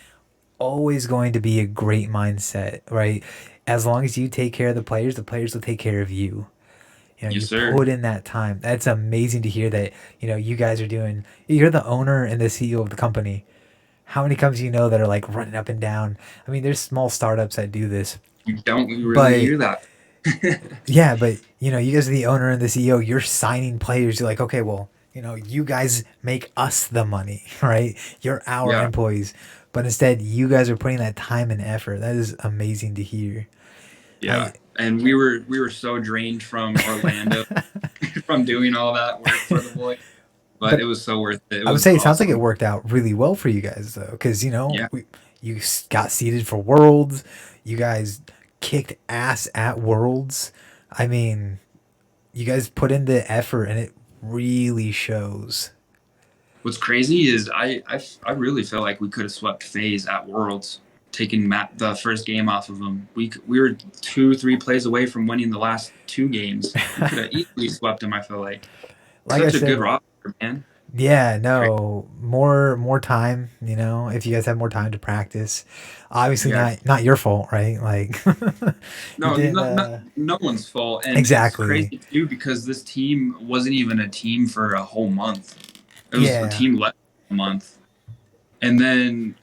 Speaker 1: always going to be a great mindset, right? As long as you take care of the players will take care of you.
Speaker 2: Yes,
Speaker 1: You
Speaker 2: sir.
Speaker 1: put in that time. That's amazing to hear that, you guys are doing, you're the owner and the CEO of the company. How many companies you know that are like running up and down? I mean, there's small startups that do this,
Speaker 2: You don't really
Speaker 1: but
Speaker 2: hear that.
Speaker 1: yeah, but you guys are the owner and the CEO. You're signing players. You're like, okay, well, you guys make us the money, right? You're our
Speaker 2: Yeah,
Speaker 1: employees, but instead, you guys are putting that time and effort. That is amazing to hear. I
Speaker 2: yeah. And we were so drained from Orlando from doing all that work for the boys, but it
Speaker 1: but
Speaker 2: was so worth it. It
Speaker 1: I would
Speaker 2: was
Speaker 1: say it sounds like it
Speaker 2: awesome.
Speaker 1: worked out really well for you guys though, because
Speaker 2: Yeah.
Speaker 1: you got seeded for Worlds. You guys kicked ass at Worlds. I mean, you guys put in the effort, and it really shows.
Speaker 2: What's crazy is I really feel like we could have swept FaZe at Worlds, taking the first game off of them. We were 2 3 plays away from winning the last two games. We could have easily swept them. I feel like
Speaker 1: Like I
Speaker 2: such a good
Speaker 1: said,
Speaker 2: roster, man.
Speaker 1: yeah,
Speaker 2: Great.
Speaker 1: no, more time. If you guys have more time to practice, obviously
Speaker 2: Yeah.
Speaker 1: not your fault, right? Like you
Speaker 2: No,
Speaker 1: didn't.
Speaker 2: no one's fault, and it's
Speaker 1: Exactly.
Speaker 2: crazy too because this team wasn't even a team for a whole month. It was a
Speaker 1: Yeah,
Speaker 2: team less than a month. And then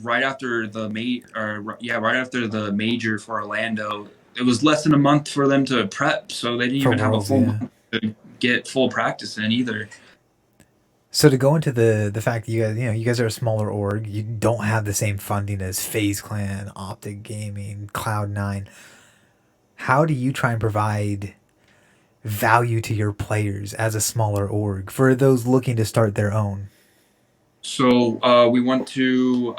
Speaker 2: right after the or yeah, right after the major for Orlando, it was less than a month for them to prep, so they didn't
Speaker 1: for
Speaker 2: even have a
Speaker 1: Worlds.
Speaker 2: full
Speaker 1: Yeah.
Speaker 2: month to get full practice in either.
Speaker 1: So to go into the fact that you guys are a smaller org, you don't have the same funding as FaZe Clan, Optic Gaming, Cloud9. How do you try and provide value to your players as a smaller org for those looking to start their own?
Speaker 2: So we want to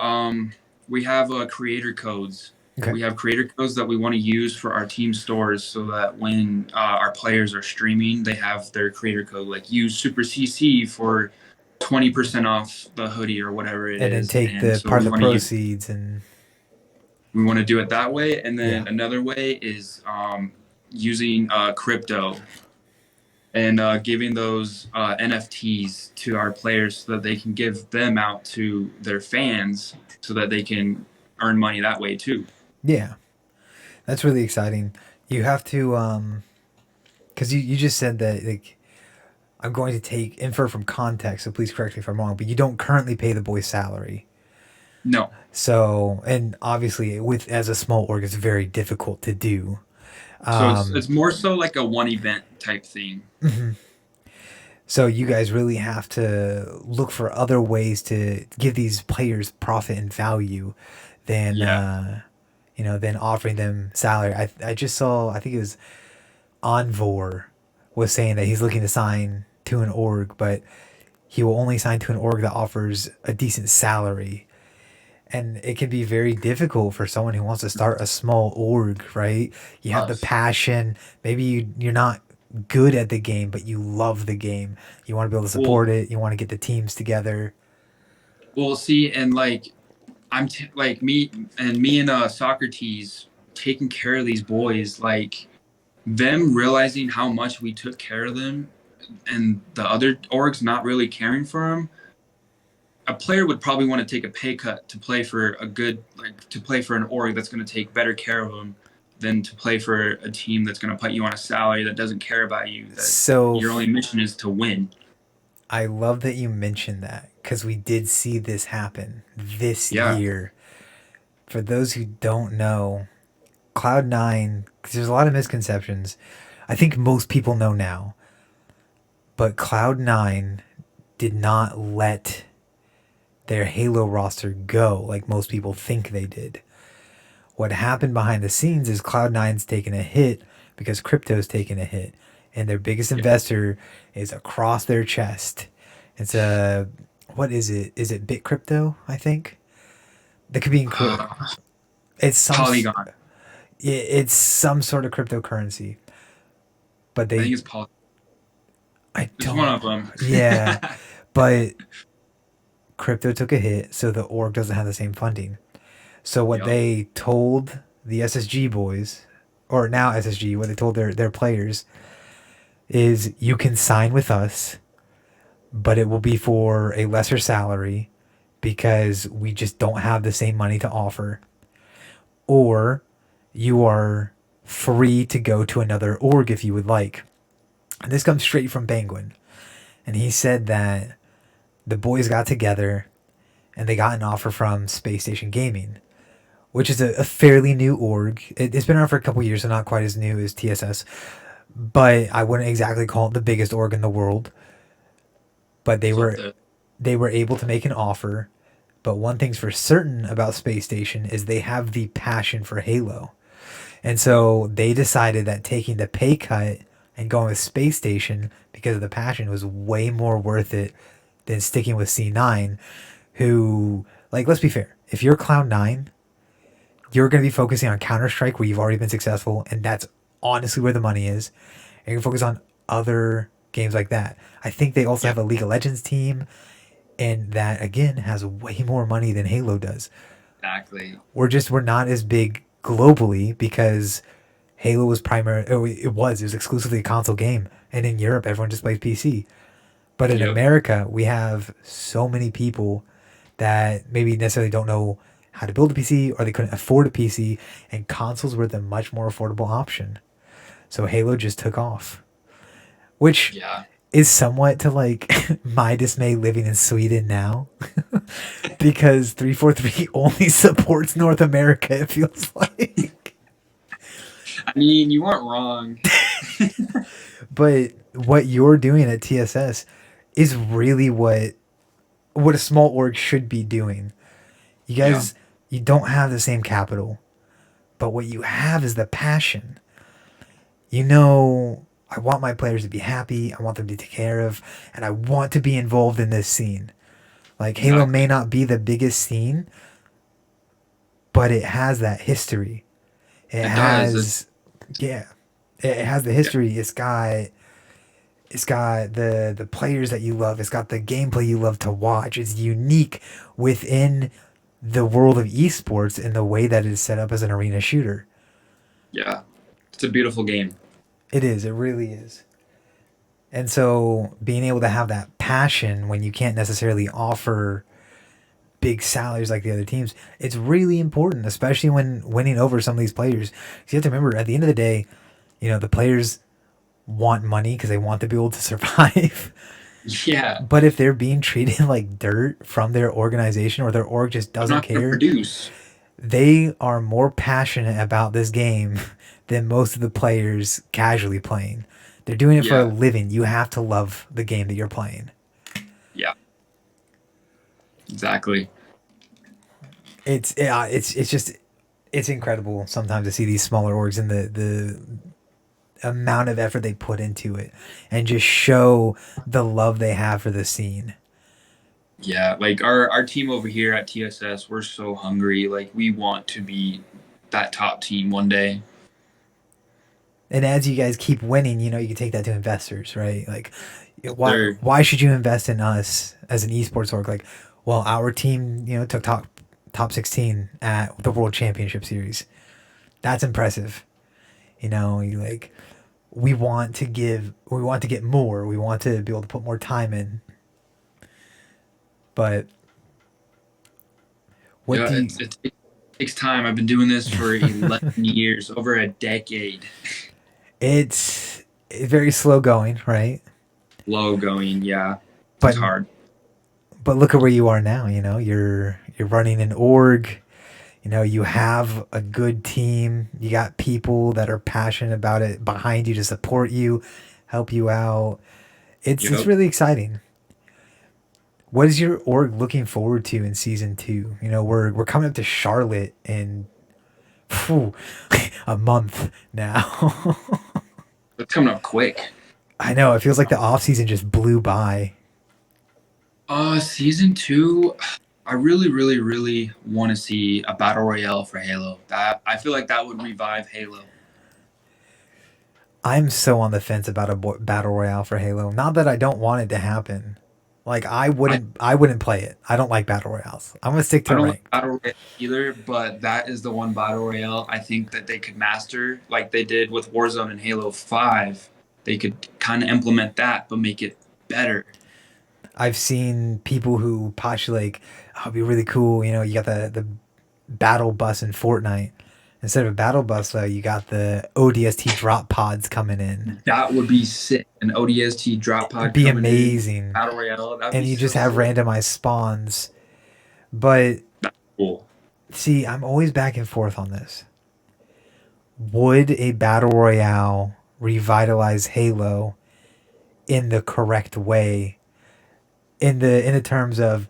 Speaker 2: we have creator codes.
Speaker 1: Okay.
Speaker 2: We have creator codes that we want to use for our team stores so that when our players are streaming, they have their creator code. Like use Super CC for 20% off the hoodie or whatever it
Speaker 1: And then
Speaker 2: is.
Speaker 1: take
Speaker 2: And
Speaker 1: the
Speaker 2: so
Speaker 1: part of the proceeds and
Speaker 2: we want to do it that way. And
Speaker 1: yeah.
Speaker 2: then another way is using crypto and giving those NFTs to our players so that they can give them out to their fans so that they can earn money that way too.
Speaker 1: Yeah, that's really exciting. You have to, because you just said that, like, I'm going to take infer from context, so please correct me if I'm wrong, but you don't currently pay the boys' salary.
Speaker 2: No,
Speaker 1: So, and obviously, with as a small org, it's very difficult to do.
Speaker 2: so it's
Speaker 1: Um,
Speaker 2: it's more so like a one event type thing.
Speaker 1: so you guys really have to look for other ways to give these players profit and value than
Speaker 2: Yeah.
Speaker 1: than offering them salary. I just saw, I think it was Envor was saying that he's looking to sign to an org, but he will only sign to an org that offers a decent salary. And it can be very difficult for someone who wants to start a small org, right? You have the
Speaker 2: Us.
Speaker 1: passion. Maybe you're not good at the game, but you love the game. You want to be able to
Speaker 2: Well,
Speaker 1: support it. You want to get the teams together.
Speaker 2: see, and like like me and Socrates taking care of these boys, like them realizing how much we took care of them, and the other orgs not really caring for them. A player would probably want to take a pay cut to play for a good, like to play for an org that's going to take better care of them than to play for a team that's going to put you on a salary that doesn't care about you. That
Speaker 1: So
Speaker 2: your only mission is to win.
Speaker 1: I love that you mentioned that because we did see this happen this
Speaker 2: Yeah.
Speaker 1: year. For those who don't know, Cloud9, because there's a lot of misconceptions. I think most people know now, but Cloud9 did not let their Halo roster go like most people think they did. What happened behind the scenes is Cloud9's taken a hit because crypto's taken a hit, and their biggest
Speaker 2: Yeah.
Speaker 1: investor is across their chest. It's a, what is it? Is it Bit Crypto? I think that could be
Speaker 2: Uh,
Speaker 1: it's some
Speaker 2: Polygon.
Speaker 1: it's some sort of cryptocurrency, but
Speaker 2: I think
Speaker 1: they
Speaker 2: it's Polygon.
Speaker 1: I
Speaker 2: It's one
Speaker 1: don't
Speaker 2: of them.
Speaker 1: yeah, but crypto took a hit, so the org doesn't have the same funding. So what
Speaker 2: Yep.
Speaker 1: they told the SSG boys, or now SSG, what they told their players is you can sign with us, but it will be for a lesser salary because we just don't have the same money to offer. Or you are free to go to another org if you would like. And this comes straight from Penguin. And he said that the boys got together and they got an offer from Space Station Gaming, which is a fairly new org. It's been around for a couple years, so not quite as new as TSS, but I wouldn't exactly call it the biggest org in the world. But
Speaker 2: It's up there.
Speaker 1: they were able to make an offer. But one thing's for certain about Space Station is they have the passion for Halo. And so they decided that taking the pay cut and going with Space Station because of the passion was way more worth it than sticking with C9, who, like, let's be fair. If you're Cloud9, you're going to be focusing on Counter Strike where you've already been successful, and that's honestly where the money is. And you can focus on other games like that. I think they also
Speaker 2: Yeah.
Speaker 1: have a League of Legends team, and that again has way more money than Halo does.
Speaker 2: Exactly.
Speaker 1: We're not as big globally because Halo was primary. It was exclusively a console game, and in Europe everyone just plays PC. But in
Speaker 2: Yep.
Speaker 1: America, we have so many people that maybe necessarily don't know how to build a PC or they couldn't afford a PC, and consoles were the much more affordable option. So Halo just took off, which
Speaker 2: Yeah.
Speaker 1: is somewhat to like my dismay living in Sweden now because 343 only supports North America, it feels like.
Speaker 2: I mean, you weren't wrong.
Speaker 1: But what you're doing at TSS is really what a small org should be doing. You
Speaker 2: Yeah.
Speaker 1: guys, you don't have the same capital, but what you have is the passion. You know, I want my players to be happy. I want them to be taken care of, and I want to be involved in this scene. Like Halo may
Speaker 2: Exactly.
Speaker 1: not be the biggest scene, but it has that history. It
Speaker 2: It does. It's,
Speaker 1: has, yeah, it has the
Speaker 2: yeah.
Speaker 1: history. It's got the players that you love. It's got the gameplay you love to watch. It's unique within the world of esports in the way that it is set up as an arena shooter.
Speaker 2: Yeah. It's a beautiful game.
Speaker 1: It is. It really is. And so being able to have that passion when you can't necessarily offer big salaries like the other teams, it's really important, especially when winning over some of these players. 'Cause you have to remember, at the end of the day, the players want money because they want to be able to survive.
Speaker 2: Yeah,
Speaker 1: But if they're being treated like dirt from their organization or their org just
Speaker 2: I'm
Speaker 1: doesn't
Speaker 2: not going to
Speaker 1: care,
Speaker 2: produce.
Speaker 1: they are more passionate about this game than most of the players casually playing. They're doing it for a
Speaker 2: Yeah,
Speaker 1: living. You have to love the game that you're playing.
Speaker 2: yeah, exactly.
Speaker 1: It's just it's incredible sometimes to see these smaller orgs and the amount of effort they put into it and just show the love they have for the scene.
Speaker 2: Yeah, like our team over here at TSS, we're so hungry. Like we want to be that top team one day.
Speaker 1: And as you guys keep winning, you can take that to investors, right? Like, why
Speaker 2: They're
Speaker 1: why should you invest in us as an esports org? Like, well, our team, took top 16 at the World Championship Series. That's impressive. You like we want to get more. We want to be able to put more time in. But what
Speaker 2: yeah,
Speaker 1: do you
Speaker 2: it takes time. I've been doing this for 11 years, over a decade.
Speaker 1: it's very slow going, right?
Speaker 2: Low going, yeah, it's
Speaker 1: But
Speaker 2: hard.
Speaker 1: look at where you are now. You're running an org. You have a good team. You got people that are passionate about it behind you to support you, help you out. It's
Speaker 2: Yep.
Speaker 1: really exciting. What is your org looking forward to in season two? We're coming up to Charlotte in phew, a month now.
Speaker 2: It's coming up quick.
Speaker 1: I know it feels like the off season just blew by.
Speaker 2: Season two, I really, really, really want to see a battle royale for Halo. That I feel like that would revive Halo.
Speaker 1: I'm so on the fence about a battle royale for Halo. Not that I don't want it to happen. Like
Speaker 2: I
Speaker 1: I wouldn't play it. I don't like battle royales. I'm gonna stick
Speaker 2: I
Speaker 1: to
Speaker 2: don't like
Speaker 1: ranked.
Speaker 2: battle royale either, but that is the one battle royale I think that they could master, like they did with Warzone and Halo 5. They could kind of implement that, but make it better.
Speaker 1: I've seen people who postulate, oh, it'd be really cool. You got the battle bus in Fortnite. Instead of a battle bus, though, you got the ODST drop pods coming in.
Speaker 2: That would be sick. An ODST drop
Speaker 1: It'd
Speaker 2: pod
Speaker 1: be
Speaker 2: coming in,
Speaker 1: amazing.
Speaker 2: battle royale. That'd
Speaker 1: And
Speaker 2: be
Speaker 1: you just
Speaker 2: so
Speaker 1: have
Speaker 2: sick.
Speaker 1: randomized spawns. But
Speaker 2: Cool.
Speaker 1: see, I'm always back and forth on this. Would a battle royale revitalize Halo in the correct way? In the terms of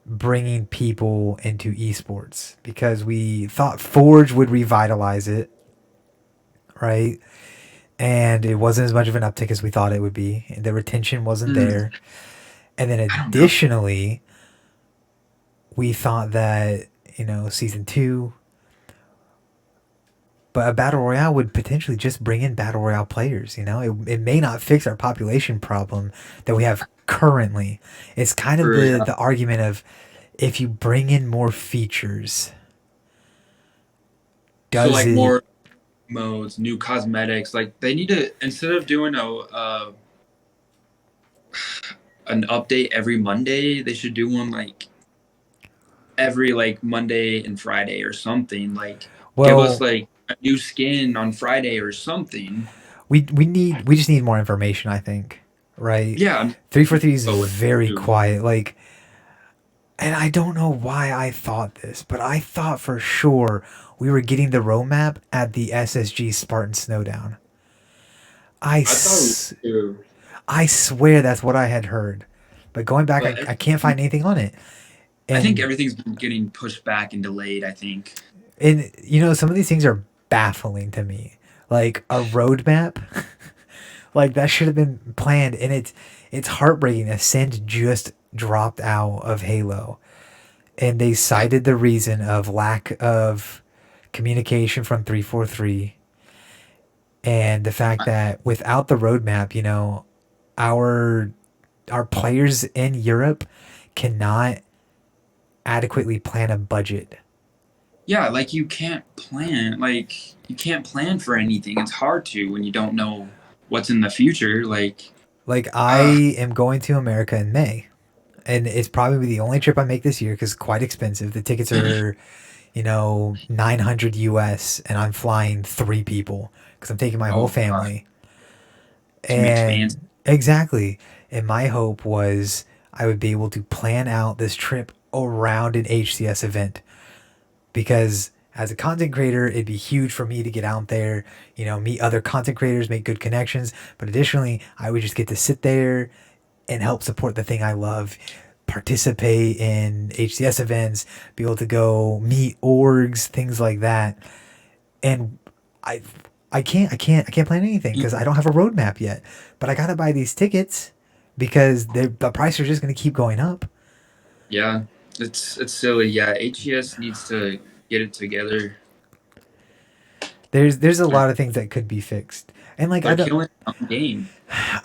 Speaker 1: bringing people into esports, because we thought Forge would revitalize it, right? And it wasn't as much of an uptick as we thought it would be. And the retention wasn't
Speaker 2: Hmm,
Speaker 1: there. And then
Speaker 2: I don't know.
Speaker 1: additionally, we thought that, season two, but a battle royale would potentially just bring in battle royale players. It may not fix our population problem that we have currently. It's kind of
Speaker 2: Or,
Speaker 1: the argument of, if you bring in more features,
Speaker 2: so
Speaker 1: does
Speaker 2: like
Speaker 1: it
Speaker 2: more modes, new cosmetics. Like they need to, instead of doing an update every Monday, they should do one like every like Monday and Friday or something. Like give us
Speaker 1: well
Speaker 2: like a new skin on Friday or something.
Speaker 1: we just need more information, I think, right?
Speaker 2: Yeah, I'm
Speaker 1: 343 is
Speaker 2: go with
Speaker 1: very
Speaker 2: you.
Speaker 1: quiet, like, and I don't know why I thought this, but I thought for sure we were getting the roadmap at the SSG Spartan Snowdown. I,
Speaker 2: I thought it was
Speaker 1: s-
Speaker 2: too,
Speaker 1: I swear that's what I had heard. But going back,
Speaker 2: but
Speaker 1: I can't find anything on it.
Speaker 2: I think
Speaker 1: And
Speaker 2: everything's been getting pushed back and delayed. I think.
Speaker 1: some of these things are baffling to me. Like a roadmap, like that should have been planned. And it's heartbreaking. Ascend just dropped out of Halo, and they cited the reason of lack of communication from 343, and the fact that without the roadmap, our our players in Europe cannot adequately plan a budget.
Speaker 2: Yeah, like you can't plan. Like you can't plan for anything. It's hard to when you don't know. what's in the future.
Speaker 1: Like I
Speaker 2: uh,
Speaker 1: am going to America in May, and it's probably the only trip I make this year because quite expensive. The tickets are, 900 US, and I'm flying 3 people because I'm taking my whole
Speaker 2: oh god,
Speaker 1: family.
Speaker 2: it's gonna be expansive.
Speaker 1: And exactly, and my hope was I would be able to plan out this trip around an HCS event because as a content creator, it'd be huge for me to get out there, meet other content creators, make good connections. But additionally, I would just get to sit there and help support the thing I love, participate in HCS events, be able to go meet orgs, things like that. And I, I can't plan anything because I don't have a roadmap yet. But I gotta buy these tickets because the price are just gonna keep going up.
Speaker 2: Yeah, it's silly. Yeah, HES needs to get it together.
Speaker 1: There's a
Speaker 2: They're,
Speaker 1: lot of things that could be fixed, and like
Speaker 2: they're killing their own game.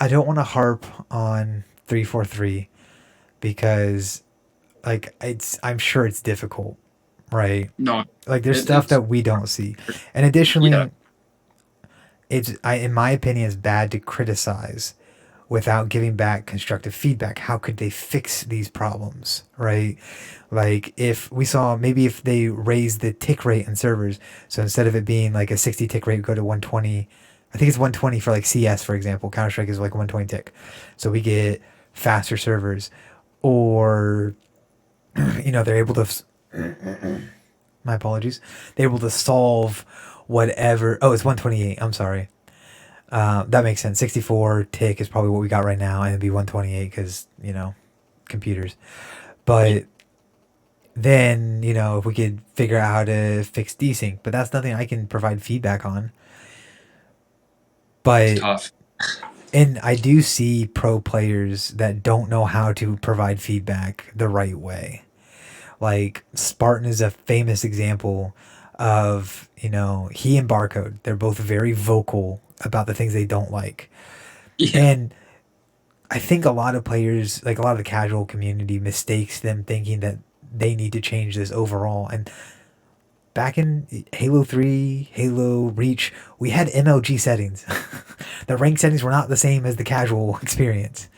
Speaker 1: I don't want to harp on 343 because I'm sure it's difficult, right?
Speaker 2: No,
Speaker 1: Like there's stuff
Speaker 2: it's
Speaker 1: that we don't see, and
Speaker 2: yeah,
Speaker 1: additionally, in my opinion, it's bad to criticize without giving back constructive feedback. How could they fix these problems, right? Like if we saw maybe if they raise the tick rate in servers, so instead of it being like a 60 tick rate, go to 120. I think it's 120 for like CS, for example. Counter Strike is like 120 tick, so we get faster servers, or they're able to. My apologies. They're able to solve whatever. Oh, it's 128. I'm sorry. That makes sense. 64 tick is probably what we got right now, and it'd be 128 because computers.
Speaker 2: yeah,
Speaker 1: But then if we could figure out how to fix desync, but that's nothing I can provide feedback on.
Speaker 2: it's
Speaker 1: But
Speaker 2: tough.
Speaker 1: and I do see pro players that don't know how to provide feedback the right way. Like Spartan is a famous example of he and Barcode. They're both very vocal about the things they don't like,
Speaker 2: Yeah,
Speaker 1: and I think a lot of players, like a lot of the casual community, mistakes them thinking that they need to change this overall. And back in Halo 3, Halo Reach, we had MLG settings. The rank settings were not the same as the casual experience.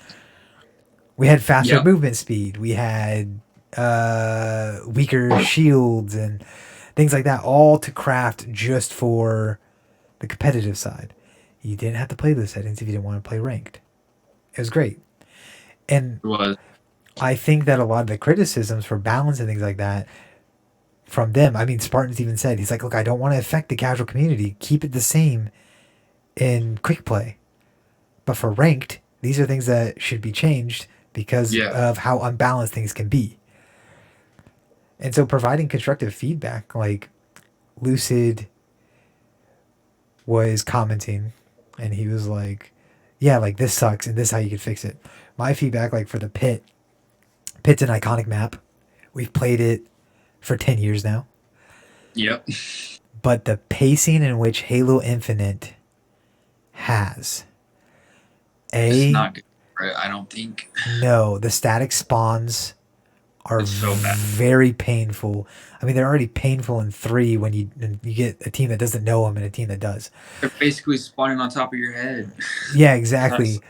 Speaker 1: We had faster
Speaker 2: yep,
Speaker 1: movement speed. We had weaker shields and things like that, all to craft just for the competitive side. You didn't have to play those settings if you didn't want to play ranked. It was great. And
Speaker 2: it was.
Speaker 1: I think that a lot of the criticisms for balance and things like that from them, I mean, Spartans even said, he's like, look, I don't want to affect the casual community. Keep it the same in quick play. But for ranked, these are things that should be changed because
Speaker 2: Yeah,
Speaker 1: of how unbalanced things can be. And so providing constructive feedback, like Lucid was commenting and he was like, yeah, like this sucks and this is how you could fix it. My feedback, like for the pit's an iconic map. We've played it for 10 years now.
Speaker 2: yep.
Speaker 1: But the pacing in which Halo Infinite has,
Speaker 2: It's
Speaker 1: A,
Speaker 2: not good. Right? I don't think
Speaker 1: no, the static spawns are
Speaker 2: it's so bad.
Speaker 1: very painful. I mean, they're already painful in 3 when you get a team that doesn't know them and a team that does.
Speaker 2: They're basically spawning on top of your head.
Speaker 1: Yeah,
Speaker 2: That's
Speaker 1: exactly.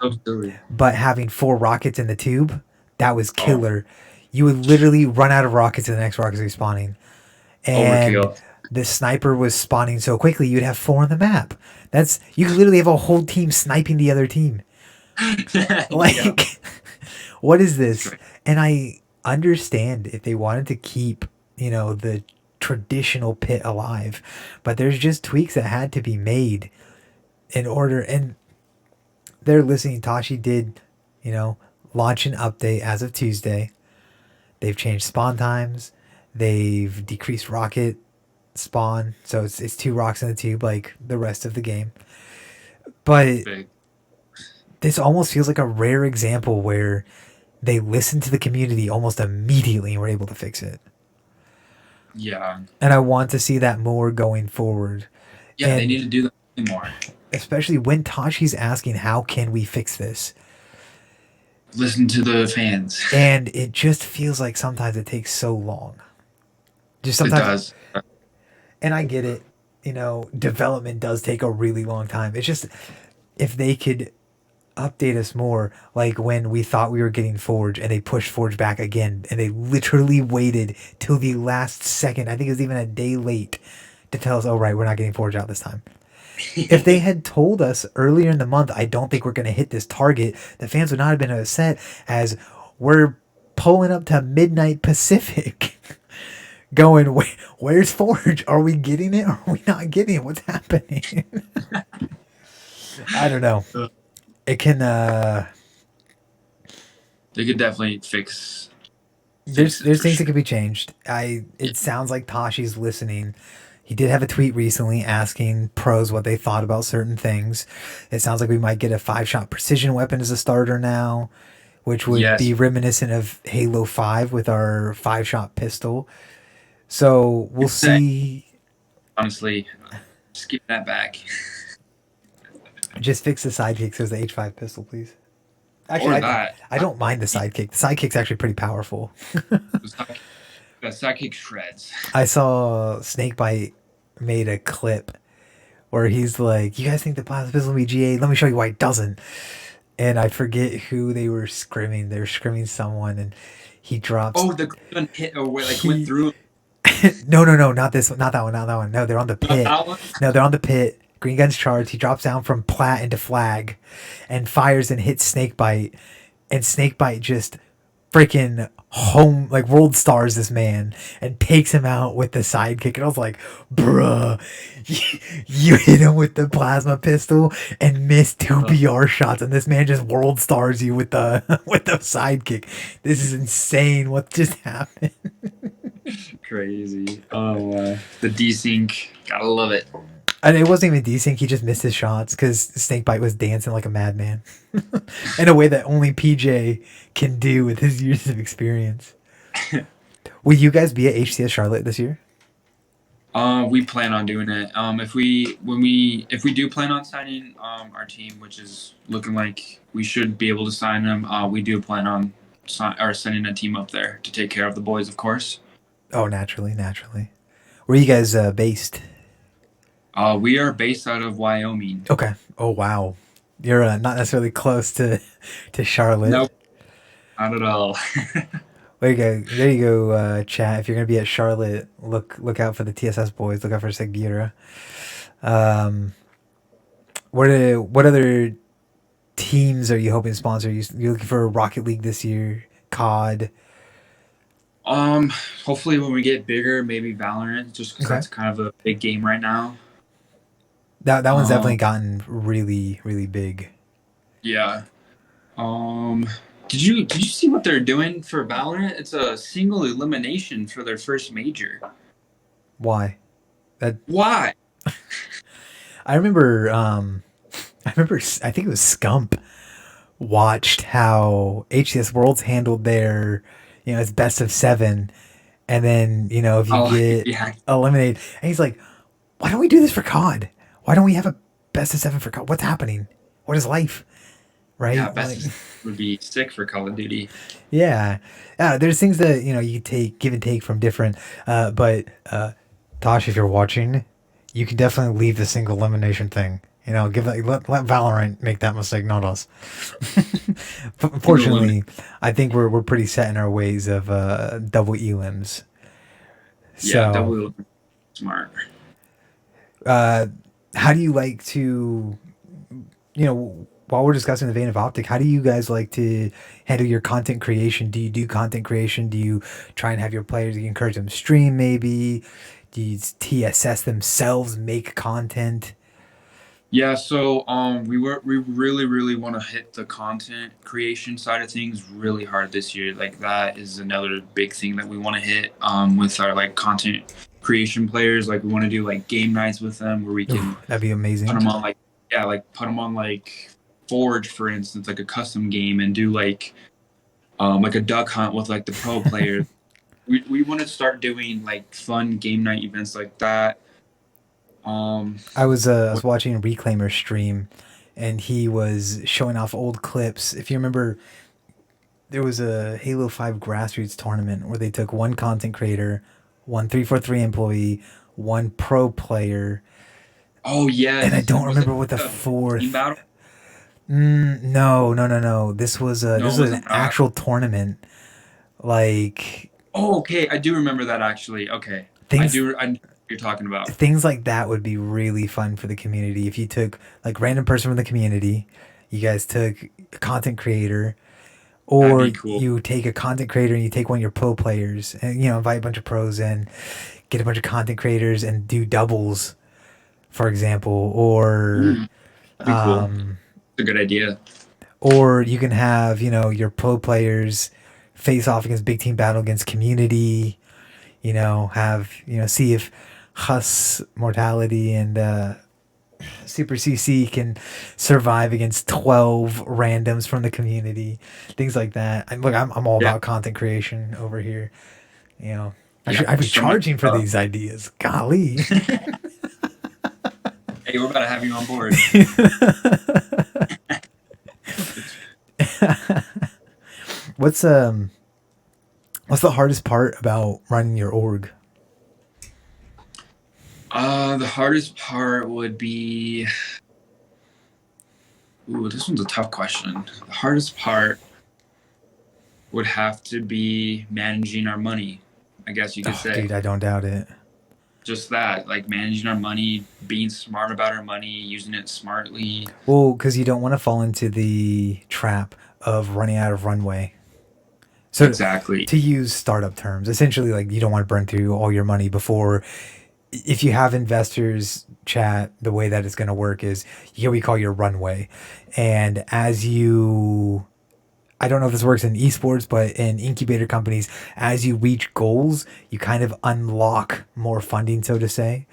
Speaker 2: so silly.
Speaker 1: But having 4 rockets in the tube, that was
Speaker 2: Oh,
Speaker 1: killer. You would literally run out of rockets and the next rockets would be spawning. And
Speaker 2: overkill.
Speaker 1: the sniper was spawning so quickly you'd have 4 on the map. That's you could literally have a whole team sniping the other team.
Speaker 2: Yep.
Speaker 1: Like what is
Speaker 2: It's
Speaker 1: this?
Speaker 2: great.
Speaker 1: And I understand if they wanted to keep, the traditional pit alive, but there's just tweaks that had to be made in order. And they're listening. Tashi did, you know, launch an update as of Tuesday. They've changed spawn times. They've decreased rocket spawn, so it's 2 rocks in the tube like the rest of the game. But
Speaker 2: Big.
Speaker 1: this almost feels like a rare example where they listened to the community almost immediately and were able to fix it.
Speaker 2: Yeah.
Speaker 1: And I want to see that more going forward.
Speaker 2: Yeah, they
Speaker 1: And
Speaker 2: need to do that more.
Speaker 1: especially when Tashi's asking, how can we fix this?
Speaker 2: Listen to the fans.
Speaker 1: And it just feels like sometimes it takes so long. Just
Speaker 2: It
Speaker 1: sometimes,
Speaker 2: does.
Speaker 1: and I get it. development does take a really long time. It's just if they could update us more, like when we thought we were getting Forge and they pushed Forge back again, and they literally waited till the last second. I think it was even a day late to tell us, "Oh, right, we're not getting Forge out this time." If they had told us earlier in the month, I don't think we're going to hit this target, the fans would not have been upset as we're pulling up to midnight Pacific going, where's Forge? Are we getting it? Or are we not getting it? What's happening? I don't know. It can,
Speaker 2: They could definitely fix
Speaker 1: there's
Speaker 2: it for
Speaker 1: things that
Speaker 2: sure.
Speaker 1: could be changed. It sounds like Tashi's listening. He did have a tweet recently asking pros what they thought about certain things. It sounds like we might get a 5-shot precision weapon as a starter now, which would be
Speaker 2: Yes,
Speaker 1: reminiscent of Halo 5 with our 5-shot pistol. So we'll
Speaker 2: that
Speaker 1: see.
Speaker 2: honestly, just give that back.
Speaker 1: Just fix the sidekick so the H5 pistol, please. Actually,
Speaker 2: Or that.
Speaker 1: I don't mind the sidekick. The sidekick's actually pretty powerful.
Speaker 2: The sidekick shreds.
Speaker 1: I saw Snakebite made a clip where he's like, "You guys think the plasma pistol will be GA? Let me show you why it doesn't." And I forget who they were scrimming. They were scrimming someone, and he drops.
Speaker 2: Oh, the gun hit or like went
Speaker 1: He
Speaker 2: through
Speaker 1: no, not this one, not that one, not that one. No, they're on the pit.
Speaker 2: that one.
Speaker 1: No, they're on the pit. Green Gun's charged. He drops down from plat into flag, and fires and hits Snakebite, and Snakebite just freaking home like world stars this man and takes him out with the sidekick. And I was like, bruh, you hit him with the plasma pistol and missed two BR shots, and this man just world stars you with the with the sidekick. This is insane. What just happened?
Speaker 2: Crazy. Oh, the desync. Gotta love it.
Speaker 1: And it wasn't even desync. He just missed his shots because Snakebite was dancing like a madman in a way that only PJ can do with his years of experience. Will you guys be at HCS Charlotte this year?
Speaker 2: We plan on doing it. If we do plan on signing our team, which is looking like we should be able to sign them, we do plan on sending a team up there to take care of the boys, of course.
Speaker 1: Oh, naturally, naturally. Where are you guys based?
Speaker 2: We are based out of Wyoming.
Speaker 1: Okay. Oh, wow. You're not necessarily close to Charlotte.
Speaker 2: Nope, not at all.
Speaker 1: There you go. There you go, chat. If you're gonna be at Charlotte, look out for the TSS boys. Look out for Segbura. Um, what other teams are you hoping to sponsor? You looking for Rocket League this year? COD.
Speaker 2: Um, Hopefully when we get bigger, maybe Valorant, just because
Speaker 1: Okay.
Speaker 2: that's kind of a big game right now.
Speaker 1: That one's
Speaker 2: Um,
Speaker 1: definitely gotten really really big.
Speaker 2: yeah. Um, did you see what they're doing for Valorant? It's a single elimination for their first major.
Speaker 1: Why? That
Speaker 2: Why?
Speaker 1: I remember. I remember. I think it was Scump watched how HCS Worlds handled their, it's best of 7, and then if you
Speaker 2: Oh,
Speaker 1: get
Speaker 2: yeah,
Speaker 1: eliminated, and he's like, "Why don't we do this for COD? Why don't we have a best of 7 for COD? What's happening? What is life?"
Speaker 2: yeah.
Speaker 1: Right?
Speaker 2: Best
Speaker 1: Like,
Speaker 2: of would be sick for Call of Duty.
Speaker 1: yeah, yeah. There's things that you take give and take from different. But Tosh, if you're watching, you can definitely leave the single elimination thing. Give that, let Valorant make that mistake, not us.
Speaker 2: Single elimination.
Speaker 1: Fortunately, I think we're pretty set in our ways of double elims.
Speaker 2: Yeah,
Speaker 1: So,
Speaker 2: double smart.
Speaker 1: uh, how do you like to, while we're discussing the vein of Optic, how do you guys like to handle your content creation? Do you do content creation? Do you try and have your players, you encourage them to stream maybe? Do you TSS themselves make content?
Speaker 2: Yeah, so we really want to hit the content creation side of things really hard this year. Like that is another big thing that we want to hit with our like content creation players. Like we want to do like game nights with them where we can
Speaker 1: Oof, that'd be
Speaker 2: put
Speaker 1: amazing.
Speaker 2: them on like put them on like Forge for instance, like a custom game and do like a duck hunt with like the pro players. We want to start doing like fun game night events like that.
Speaker 1: I was watching Reclaimer stream, and he was showing off old clips. If you remember, there was a Halo 5 grassroots tournament where they took one content creator, one 343 employee, one pro player.
Speaker 2: Oh
Speaker 1: And I
Speaker 2: yes,
Speaker 1: don't
Speaker 2: was it
Speaker 1: remember what the
Speaker 2: a team
Speaker 1: fourth.
Speaker 2: battle?
Speaker 1: No, no, no, no. This
Speaker 2: No,
Speaker 1: was
Speaker 2: was
Speaker 1: an
Speaker 2: it not?
Speaker 1: actual tournament. Like
Speaker 2: Oh, okay. I do remember that actually. Okay, I
Speaker 1: things
Speaker 2: do. I know what you're talking about.
Speaker 1: things like that would be really fun for the community if you took like random person from the community, you guys took a content creator,
Speaker 2: That'd
Speaker 1: or
Speaker 2: be cool.
Speaker 1: you take a content creator and you take one of your pro players and invite a bunch of pros in, get a bunch of content creators and do doubles, for example,
Speaker 2: Mm, that'd be cool.
Speaker 1: um,
Speaker 2: It's a good idea.
Speaker 1: or you can have your pro players face off against big team battle against community. Have see if Huss Mortality and Super CC can survive against 12 randoms from the community, things like that. And look, I'm all
Speaker 2: Yeah,
Speaker 1: about content creation over here. You know,
Speaker 2: yeah.
Speaker 1: I'd be
Speaker 2: So much
Speaker 1: charging for
Speaker 2: stuff.
Speaker 1: these ideas. Golly.
Speaker 2: Hey, we're about to have you on board.
Speaker 1: what's um what's the hardest part about running your org?
Speaker 2: The hardest part would be. Ooh, this one's a tough question. The hardest part would have to be managing our money. I guess you could
Speaker 1: Oh,
Speaker 2: say
Speaker 1: dude, I don't doubt it.
Speaker 2: just that, like managing our money, being smart about our money, using it smartly.
Speaker 1: Well, because you don't want to fall into the trap of running out of runway. So,
Speaker 2: Exactly.
Speaker 1: to use startup terms, essentially, like you don't want to burn through all your money before. If you have investors chat, the way that it's going to work is what we call your runway, and as you, I don't know if this works in esports, but in incubator companies, as you reach goals, you kind of unlock more funding, so to say.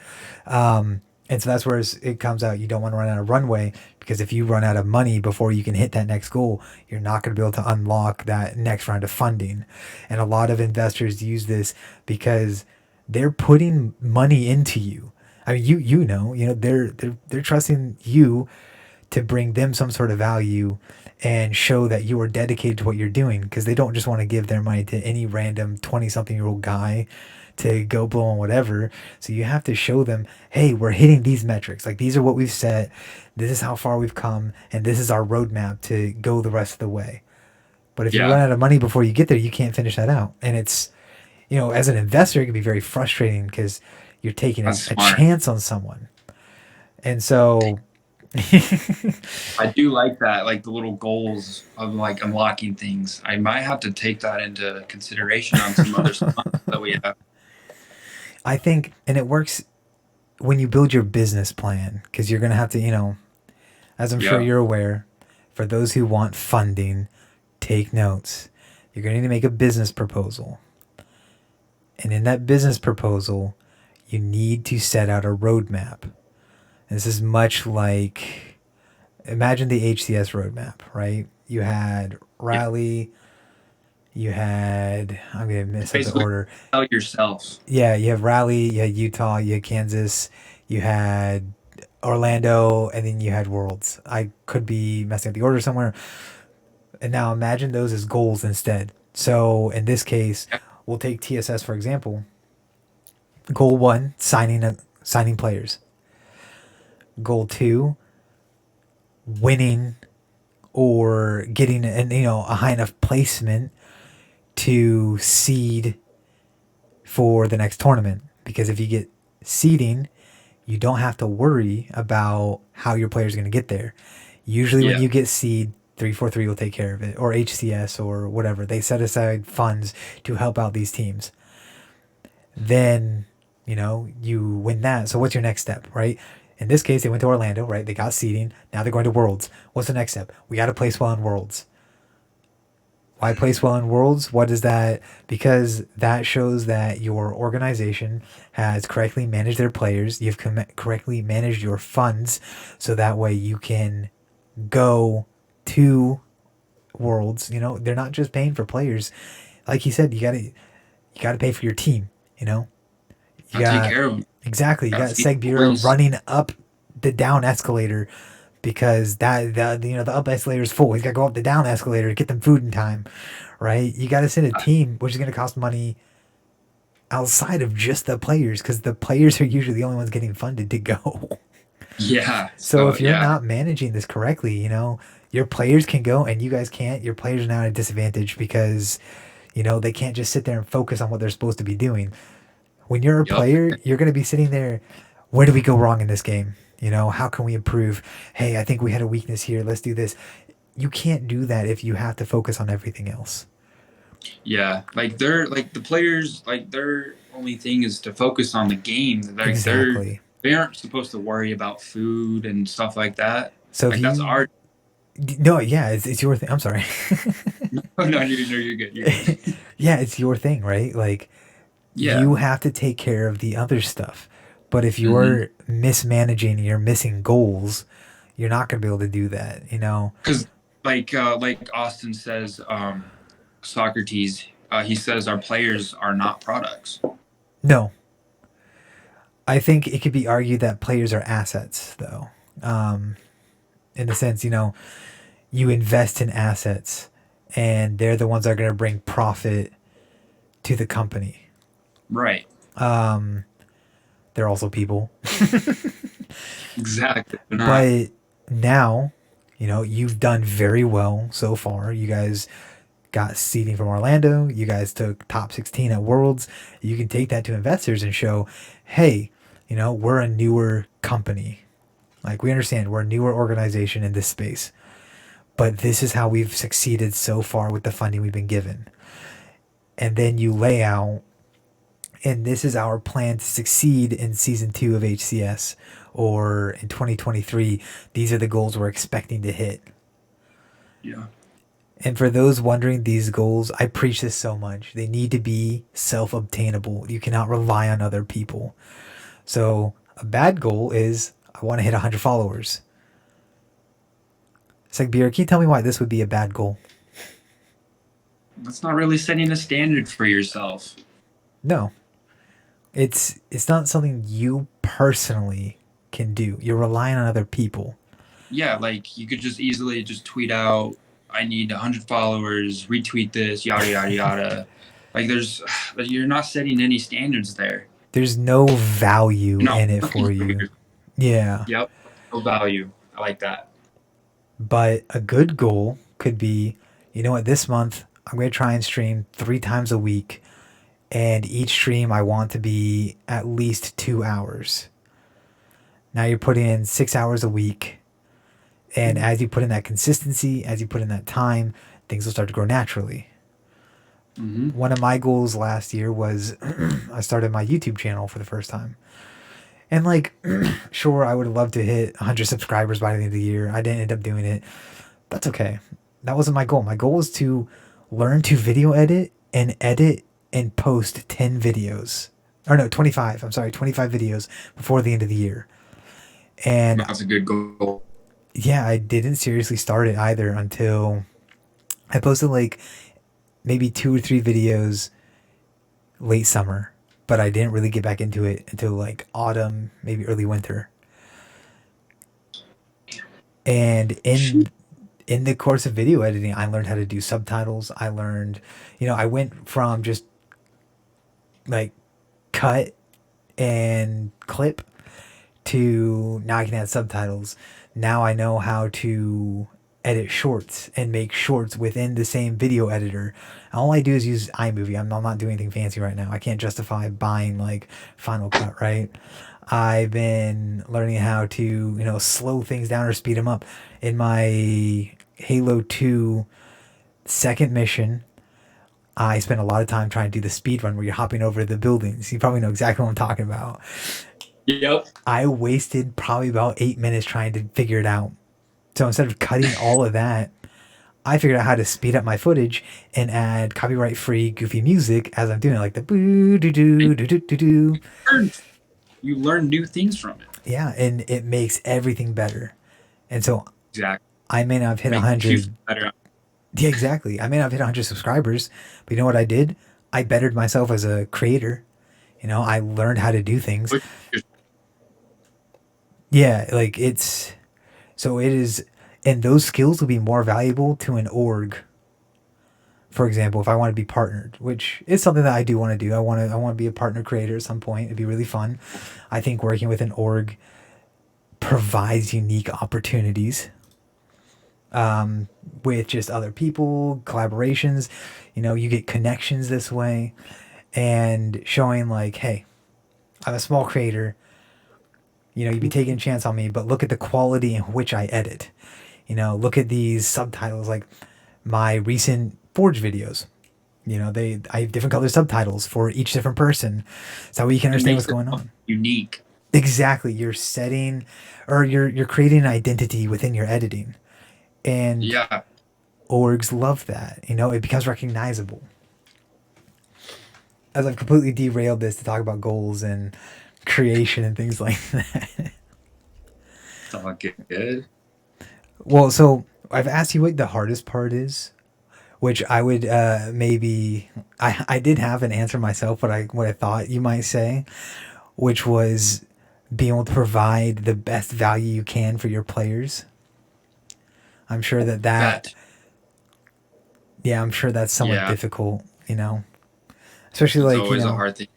Speaker 1: And so that's where it comes out. You don't want to run out of runway, because if you run out of money before you can hit that next goal, you're not going to be able to unlock that next round of funding. And a lot of investors use this because they're putting money into you. I mean, they're trusting you to bring them some sort of value and show that you are dedicated to what you're doing, because they don't just want to give their money to any random 20 something year old guy to go blow on whatever. So you have to show them, hey, we're hitting these metrics. Like, these are what we've set. This is how far we've come. And this is our roadmap to go the rest of the way. But if you run
Speaker 2: Yeah,
Speaker 1: out of money before you get there, you can't finish that out. And it's, as an investor, it can be very frustrating because you're taking
Speaker 2: that's
Speaker 1: a
Speaker 2: smart.
Speaker 1: chance on someone. And so
Speaker 2: I do like that, like the little goals of like unlocking things. I might have to take that into consideration on some other stuff that we have.
Speaker 1: I think, and it works when you build your business plan, because you're going to have to, as I'm sure
Speaker 2: Yeah,
Speaker 1: you're aware, for those who want funding, take notes. You're going to need to make a business proposal. And in that business proposal, you need to set out a roadmap. This is much like, imagine the HCS roadmap, right? You had
Speaker 2: yeah.
Speaker 1: Rally, you had, I'm going to mess up the
Speaker 2: Basically,
Speaker 1: order.
Speaker 2: tell yourself.
Speaker 1: Yeah, you have Rally, you had Utah, you had Kansas, you had Orlando, and then you had Worlds. I could be messing up the order somewhere. And now imagine those as goals instead. So in this case,
Speaker 2: Yeah,
Speaker 1: we'll take TSS for example. Goal one, signing players. Goal two, winning or getting a high enough placement to seed for the next tournament. Because if you get seeding, you don't have to worry about how your players are going to get there. Usually, when
Speaker 2: yeah,
Speaker 1: you get seed, 343 will take care of it, or HCS, or whatever. They set aside funds to help out these teams. Then, you win that. So, what's your next step, right? In this case, they went to Orlando, right? They got seeding. Now they're going to Worlds. What's the next step? We got to place well in Worlds. Why place well in Worlds? What is that? Because that shows that your organization has correctly managed their players. You've correctly managed your funds, so that way you can go to Worlds. They're not just paying for players. Like you said, you gotta pay for your team. You know, you
Speaker 2: I'll take
Speaker 1: got
Speaker 2: care of them.
Speaker 1: exactly. You
Speaker 2: Got to
Speaker 1: got
Speaker 2: feed the
Speaker 1: Segbura
Speaker 2: boys.
Speaker 1: running up the down escalator because the up escalator is full. He's got to go up the down escalator to get them food in time, right? You got to send a team, which is going to cost money outside of just the players, because the players are usually the only ones getting funded to go.
Speaker 2: Yeah.
Speaker 1: So
Speaker 2: So
Speaker 1: if you're
Speaker 2: yeah.
Speaker 1: not managing this correctly, your players can go and you guys can't. Your players are now at a disadvantage because, they can't just sit there and focus on what they're supposed to be doing. When you're a
Speaker 2: Yep.
Speaker 1: player, you're going to be sitting there, where do we go wrong in this game? How can we improve? Hey, I think we had a weakness here. Let's do this. You can't do that if you have to focus on everything else.
Speaker 2: Yeah. Like they're like the players, like their only thing is to focus on the game. Like
Speaker 1: Exactly.
Speaker 2: they aren't supposed to worry about food and stuff like that.
Speaker 1: So if
Speaker 2: Like that's
Speaker 1: you,
Speaker 2: our
Speaker 1: no, yeah, it's your thing. I'm sorry.
Speaker 2: no, no, you're good. You're good.
Speaker 1: Yeah, it's your thing, right? Like,
Speaker 2: Yeah.
Speaker 1: you have to take care of the other stuff. But if
Speaker 2: Mm-hmm.
Speaker 1: you're mismanaging, you're missing goals, you're not going to be able to do that.
Speaker 2: Because like Austin says, Socrates, he says our players are not products.
Speaker 1: No, I think it could be argued that players are assets, though. In the sense, you invest in assets and they're the ones that are going to bring profit to the company.
Speaker 2: Right.
Speaker 1: They're also people.
Speaker 2: Exactly. They're not.
Speaker 1: But now, you've done very well so far. You guys got seeding from Orlando. You guys took top 16 at Worlds. You can take that to investors and show, hey, we're a newer company. Like, we understand we're a newer organization in this space. But this is how we've succeeded so far with the funding we've been given. And then you lay out, and this is our plan to succeed in season 2 of HCS, or in 2023. These are the goals we're expecting to hit.
Speaker 2: Yeah.
Speaker 1: And for those wondering, these goals, I preach this so much. They need to be self obtainable. You cannot rely on other people. So, a bad goal is I want to hit 100 followers. Segbura, can you tell me why this would be a bad goal?
Speaker 2: That's not really setting a standard for yourself.
Speaker 1: No. It's not something you personally can do. You're relying on other people.
Speaker 2: Yeah, like you could just easily just tweet out, "I need 100 followers, retweet this, yada yada yada." Like you're not setting any standards there.
Speaker 1: There's no value
Speaker 2: You're not
Speaker 1: in it
Speaker 2: working
Speaker 1: for
Speaker 2: for
Speaker 1: you.
Speaker 2: your.
Speaker 1: Yeah.
Speaker 2: Yep, no value. I like that.
Speaker 1: But a good goal could be, what, this month I'm going to try and stream 3 times a week. And each stream I want to be at least 2 hours. Now you're putting in 6 hours a week. And as you put in that consistency, as you put in that time, things will start to grow naturally.
Speaker 2: Mm-hmm.
Speaker 1: One of my goals last year was I started my YouTube channel for the first time. And like, sure, I would have loved to hit 100 subscribers by the end of the year. I didn't end up doing it. That's okay. That wasn't my goal. My goal was to learn to video edit and post 10 videos. Or no, 25. I'm sorry, 25 videos before the end of the year. And
Speaker 2: That's a good goal.
Speaker 1: yeah, I didn't seriously start it either until I posted like maybe 2 or 3 videos late summer, but I didn't really get back into it until like autumn, maybe early winter. And in the course of video editing, I learned how to do subtitles. I learned, I went from just like cut and clip to now I can add subtitles. Now I know how to edit shorts and make shorts within the same video editor. All I do is use iMovie. I'm not doing anything fancy right now. I can't justify buying like Final Cut, right? I've been learning how to, slow things down or speed them up. In my Halo 2 second mission, I spent a lot of time trying to do the speed run where you're hopping over the buildings. You probably know exactly what I'm talking about.
Speaker 2: Yep.
Speaker 1: I wasted probably about 8 minutes trying to figure it out. So instead of cutting all of that, I figured out how to speed up my footage and add copyright free goofy music as I'm doing it, like the boo doo doo doo doo doo doo.
Speaker 2: You learn new things from it.
Speaker 1: Yeah, and it makes everything better. And so
Speaker 2: Exactly.
Speaker 1: I may not have hit
Speaker 2: Makes you
Speaker 1: 100.
Speaker 2: feel better.
Speaker 1: Yeah, exactly. I may not have hit 100 subscribers, but you know what I did? I bettered myself as a creator. I learned how to do things. Yeah, like so it is, and those skills will be more valuable to an org. For example, if I want to be partnered, which is something that I do want to do, I want to be a partner creator at some point. It'd be really fun. I think working with an org provides unique opportunities with just other people, collaborations. You know, you get connections this way, and showing like, hey, I'm a small creator. You know, you'd be taking a chance on me, but look at the quality in which I edit. You know, look at these subtitles, like my recent Forge videos. You know, I have different color subtitles for each different person, so we can
Speaker 2: It
Speaker 1: understand
Speaker 2: makes
Speaker 1: what's
Speaker 2: it
Speaker 1: going on.
Speaker 2: unique.
Speaker 1: Exactly, you're setting, or you're creating an identity within your editing, and
Speaker 2: Yeah.
Speaker 1: orgs love that. You know, it becomes recognizable. As I've completely derailed this to talk about goals and creation and things like that.
Speaker 2: It's all good.
Speaker 1: Well, so I've asked you what the hardest part is, which I would maybe I did have an answer myself, what I thought you might say, which was being able to provide the best value you can for your players. I'm sure that
Speaker 2: Bet.
Speaker 1: yeah, I'm sure that's somewhat
Speaker 2: Yeah.
Speaker 1: difficult, you know. Especially
Speaker 2: It's
Speaker 1: like, you
Speaker 2: always a
Speaker 1: know,
Speaker 2: hard thing.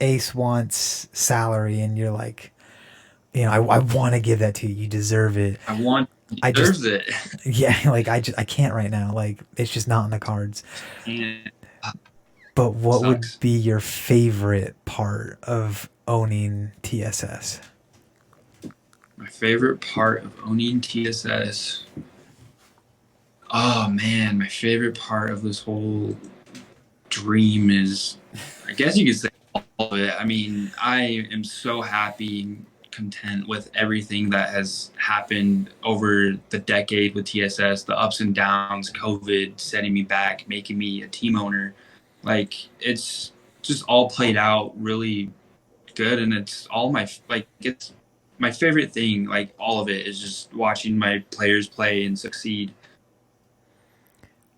Speaker 1: Ace wants salary and you're like, you know, I want to give that to you. You deserve it.
Speaker 2: I want
Speaker 1: I just
Speaker 2: deserves it.
Speaker 1: yeah, like I can't right now. Like it's just not in the cards.
Speaker 2: And
Speaker 1: But what would
Speaker 2: sucks.
Speaker 1: be your favorite part of owning TSS?
Speaker 2: My favorite part of owning TSS. Oh man, my favorite part of this whole dream is, I guess you could say, all of it. I mean, I am so happy and content with everything that has happened over the decade with TSS, the ups and downs, COVID setting me back, making me a team owner. Like, it's just all played out really good. And it's all it's my favorite thing. Like, all of it is just watching my players play and succeed.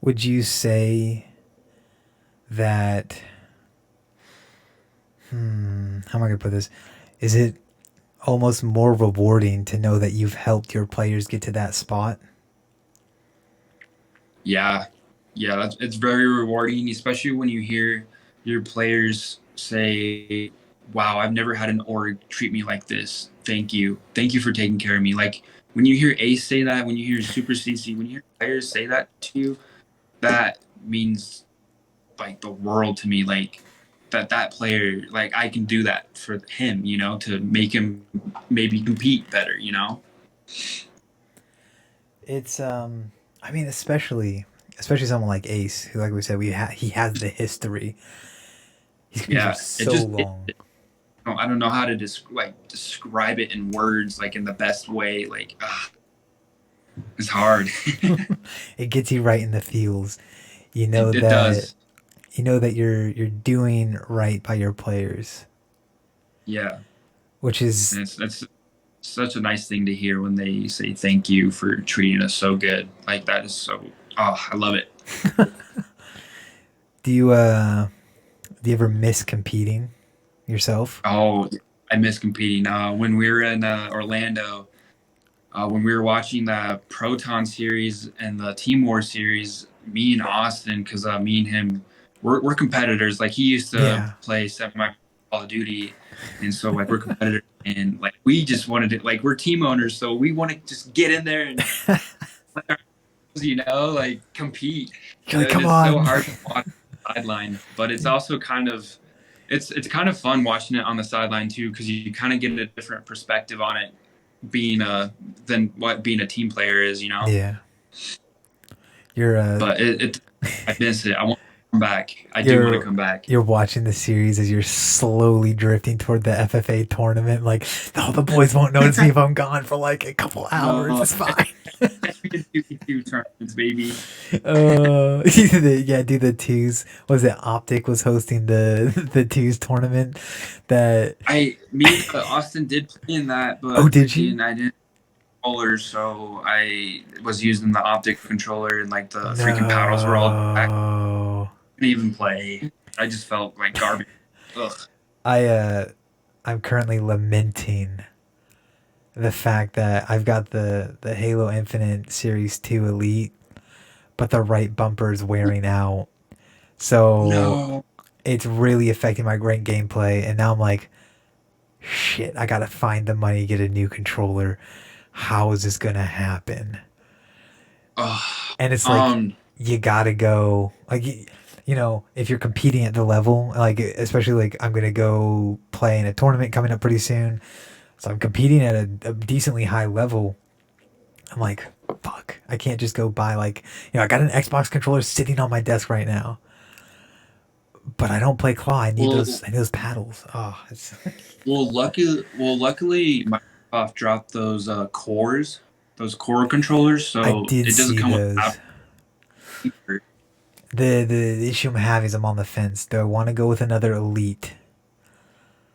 Speaker 1: Would you say that how am I gonna put this? Is it almost more rewarding to know that you've helped your players get to that spot?
Speaker 2: Yeah, yeah, it's very rewarding, especially when you hear your players say, "Wow, I've never had an org treat me like this. Thank you for taking care of me." Like when you hear Ace say that, when you hear Super CC, when you hear players say that to you, that means like the world to me. Like that player, like I can do that for him, to make him maybe compete better,
Speaker 1: It's I mean especially someone like Ace, who like we said he has the history. He's competed for
Speaker 2: Yeah, it
Speaker 1: so
Speaker 2: just
Speaker 1: long.
Speaker 2: I don't know how to describe it in words, like in the best way. Like, it's hard.
Speaker 1: It gets you right in the feels. You know
Speaker 2: It
Speaker 1: that
Speaker 2: does.
Speaker 1: you're doing right by your players,
Speaker 2: Yeah,
Speaker 1: which
Speaker 2: and
Speaker 1: is
Speaker 2: it's such a nice thing to hear when they say thank you for treating us so good. Like that is so. Oh, I love it.
Speaker 1: do you do you ever miss competing yourself?
Speaker 2: Oh, I miss competing. When we were in Orlando, when we were watching the Proton series and the Team War series, me and Austin, because me and him, we're competitors. Like he used to
Speaker 1: Yeah.
Speaker 2: play semi Call of Duty, and so like we're competitors, and like we just wanted to, like we're team owners, so we want to just get in there and like compete.
Speaker 1: You're like, come
Speaker 2: It's so
Speaker 1: on.
Speaker 2: hard to watch on the sideline, but it's also kind of it's kind of fun watching it on the sideline too, because you kind of get a different perspective on it being a than what being a team player is.
Speaker 1: Yeah. You're
Speaker 2: But I miss it. I want to come back. I do want to
Speaker 1: you're
Speaker 2: come back.
Speaker 1: you're watching the series as you're slowly drifting toward the FFA tournament. Like, oh, the boys won't notice me if I'm gone for like a couple hours.
Speaker 2: No,
Speaker 1: It's fine.
Speaker 2: two tournaments, baby.
Speaker 1: Yeah, do the twos. Was it Optic was hosting the twos tournament? That
Speaker 2: Me and Austin did play in that,
Speaker 1: oh,
Speaker 2: but
Speaker 1: did you?
Speaker 2: freaking I didn't controller, so I was using the optic controller, and like the freaking paddles were all back.
Speaker 1: No.
Speaker 2: I didn't even play. I just felt like garbage. Ugh.
Speaker 1: I I'm currently lamenting the fact that I've got the Halo Infinite Series 2 Elite, but the right bumper's wearing out. So
Speaker 2: No.
Speaker 1: it's really affecting my great gameplay, and now I'm like, shit, I gotta find the money to get a new controller. How is this gonna happen?
Speaker 2: Oh,
Speaker 1: And it's like, you gotta go, like, if you're competing at the level, like, especially like, I'm gonna go play in a tournament coming up pretty soon. So I'm competing at a decently high level. I'm like, fuck, I can't just go buy, like, I got an Xbox controller sitting on my desk right now, but I don't play claw.
Speaker 2: well,
Speaker 1: I need those paddles. Oh, it's
Speaker 2: luckily, Microsoft dropped those core controllers,
Speaker 1: I
Speaker 2: so
Speaker 1: did
Speaker 2: it doesn't
Speaker 1: see
Speaker 2: come with
Speaker 1: those.
Speaker 2: Apple either.
Speaker 1: The issue I'm having is I'm on the fence. Do I want to go with another Elite,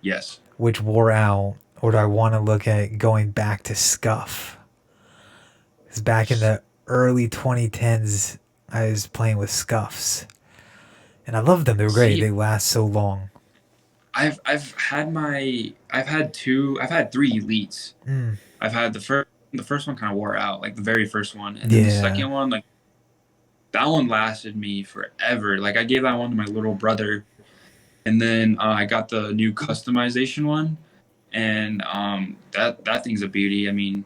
Speaker 2: Yes.
Speaker 1: which wore out, or do I want to look at going back to Scuff? Because back in the early 2010s, I was playing with Scuffs, and I loved them. They were great.
Speaker 2: See,
Speaker 1: They last so long.
Speaker 2: I've had three elites.
Speaker 1: Mm,
Speaker 2: I've had the first one kind of wore out, like the very first one, and then the
Speaker 1: yeah,
Speaker 2: second one, like that one lasted me forever. Like I gave that one to my little brother, and then I got the new customization one, and that thing's a beauty. I mean,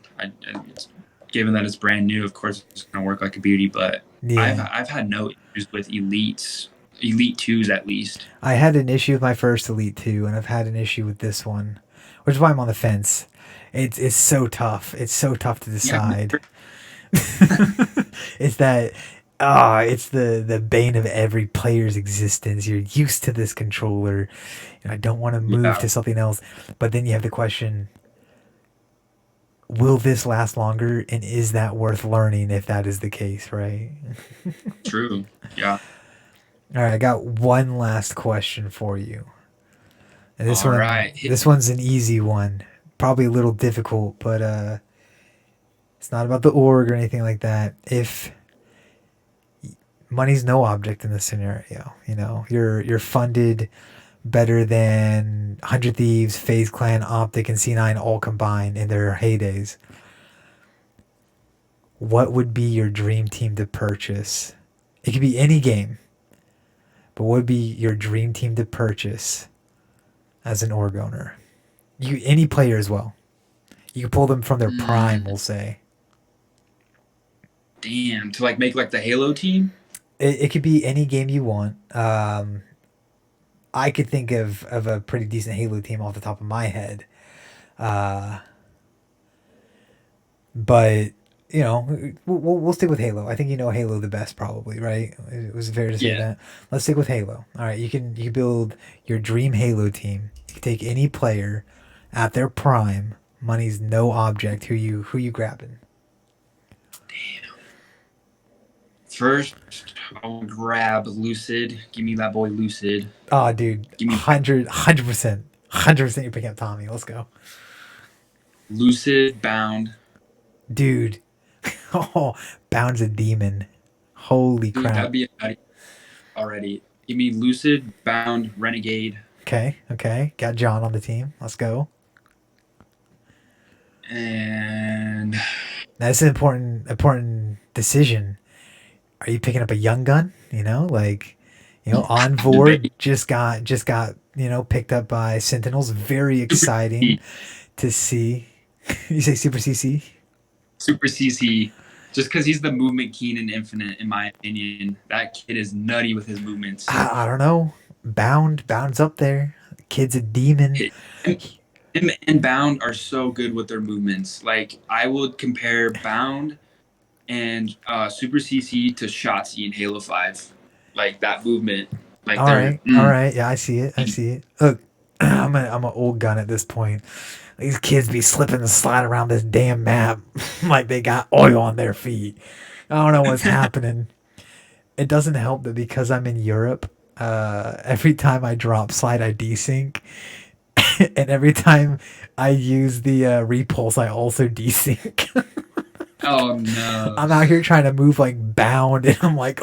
Speaker 2: given that it's brand new, of course it's gonna work like a beauty. But
Speaker 1: yeah.
Speaker 2: I've had no issues with elites, elite twos at least.
Speaker 1: I had an issue with my first Elite 2, and I've had an issue with this one, which is why I'm on the fence. It's so tough. It's so tough to
Speaker 2: Yeah,
Speaker 1: decide. It's that it's the bane of every player's existence. You're used to this controller, and I don't want to move
Speaker 2: yeah,
Speaker 1: to something else. But then you have the question: will this last longer, and is that worth learning if that is the case? Right.
Speaker 2: true. Yeah.
Speaker 1: All right, I got one last question for you, and this
Speaker 2: All
Speaker 1: one
Speaker 2: right.
Speaker 1: this one's an easy one, probably a little difficult, but it's not about the org or anything like that. If money's no object in this scenario, you're funded better than 100 Thieves, FaZe Clan, Optic, and C9 all combined in their heydays. What would be your dream team to purchase? It could be any game, but what would be your dream team to purchase as an org owner? Any player as well. You can pull them from their prime,
Speaker 2: Mm,
Speaker 1: we'll say.
Speaker 2: damn. To like make like the Halo team.
Speaker 1: It could be any game you want. I could think of a pretty decent Halo team off the top of my head. Uh, but we'll stick with Halo. I think you know Halo the best, probably, right? It was fair to say
Speaker 2: Yeah.
Speaker 1: that. Let's stick with Halo. All right, you can build your dream Halo team. You can take any player at their prime. Money's no object. Who you grabbing?
Speaker 2: First, I'll grab Lucid. Give me that boy Lucid.
Speaker 1: Oh, dude,
Speaker 2: Give me
Speaker 1: 100%, 100%. You're picking up Tommy. Let's go,
Speaker 2: Lucid Bound.
Speaker 1: dude. Oh, Bound's a demon. Holy
Speaker 2: Dude,
Speaker 1: crap.
Speaker 2: that'd be a nutty already. Give me Lucid Bound Renegade.
Speaker 1: Okay, okay. Got John on the team. Let's go.
Speaker 2: And
Speaker 1: That's an important decision. Are you picking up a young gun? Like, Onboard
Speaker 2: debate.
Speaker 1: just got picked up by Sentinels. Very
Speaker 2: Super
Speaker 1: exciting
Speaker 2: CC.
Speaker 1: to see. You say Super CC?
Speaker 2: Super CC. Just because he's the movement keen and infinite, in my opinion. That kid is nutty with his movements.
Speaker 1: I don't know. Bound's up there. Kid's a demon.
Speaker 2: Him and Bound are so good with their movements. Like I would compare Bound and Super CC to Shotzi in Halo 5. Like that movement. Like
Speaker 1: All
Speaker 2: they're
Speaker 1: right, all right. Yeah, I see it. I see it. Look, I'm an old gun at this point. These kids be slipping and sliding around this damn map like they got oil on their feet. I don't know what's happening. It doesn't help that because I'm in Europe, every time I drop slide, I desync, and every time I use the repulse, I also desync.
Speaker 2: Oh no.
Speaker 1: I'm out here trying to move like Bound, and I'm like,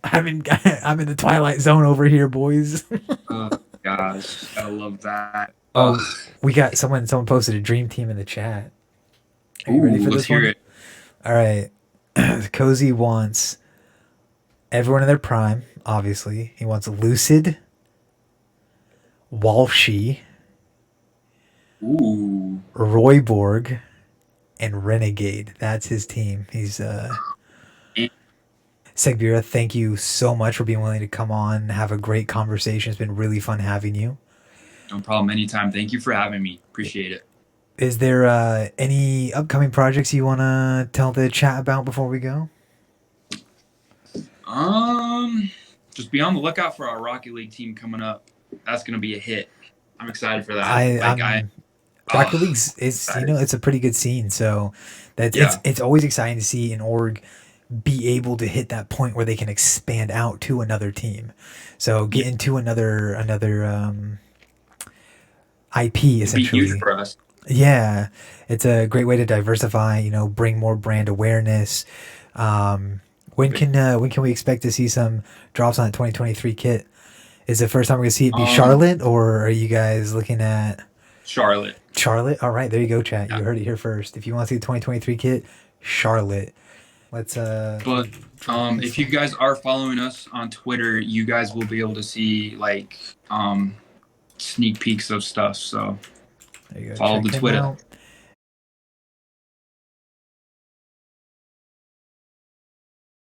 Speaker 1: I'm in the Twilight Zone over here, boys.
Speaker 2: Oh gosh. I love that.
Speaker 1: Oh,
Speaker 2: Ugh.
Speaker 1: we got someone posted a dream team in the chat. Are you ready
Speaker 2: Ooh,
Speaker 1: for
Speaker 2: let's
Speaker 1: this
Speaker 2: hear
Speaker 1: one?
Speaker 2: it.
Speaker 1: All right. Cozy wants everyone in their prime, obviously. He wants Lucid, Walshy,
Speaker 2: Ooh.
Speaker 1: Royborg, and Renegade. That's his team. He's
Speaker 2: And
Speaker 1: Segbura, thank you so much for being willing to come on and have a great conversation. It's been really fun having you.
Speaker 2: no problem. Anytime. Thank you for having me. Appreciate it.
Speaker 1: Is there any upcoming projects you want to tell the chat about before we go?
Speaker 2: Um, just be on the lookout for our Rocket League team coming up. That's gonna be a hit. I'm excited for that.
Speaker 1: I
Speaker 2: Like I,
Speaker 1: I'm Rocket
Speaker 2: oh,
Speaker 1: League's is
Speaker 2: excited.
Speaker 1: it's a pretty good scene. So that's
Speaker 2: Yeah,
Speaker 1: it's always exciting to see an org be able to hit that point where they can expand out to another team. So
Speaker 2: yeah.
Speaker 1: get into another IP
Speaker 2: It'd be huge
Speaker 1: essentially.
Speaker 2: for us.
Speaker 1: Yeah, it's a great way to diversify. Bring more brand awareness. When can we expect to see some drops on that 2023 kit? Is the first time we're gonna see it be
Speaker 2: Um,
Speaker 1: Charlotte, or are you guys looking at
Speaker 2: Charlotte.
Speaker 1: Charlotte? All right, there you go, chat.
Speaker 2: Yeah.
Speaker 1: You heard it here first. If you want to see the 2023 kit, Charlotte. Let's
Speaker 2: But
Speaker 1: drop this
Speaker 2: if you
Speaker 1: link.
Speaker 2: guys are following us on Twitter, you guys will be able to see like sneak peeks of stuff. So
Speaker 1: There you go.
Speaker 2: follow
Speaker 1: Check
Speaker 2: the
Speaker 1: him
Speaker 2: Twitter.
Speaker 1: out.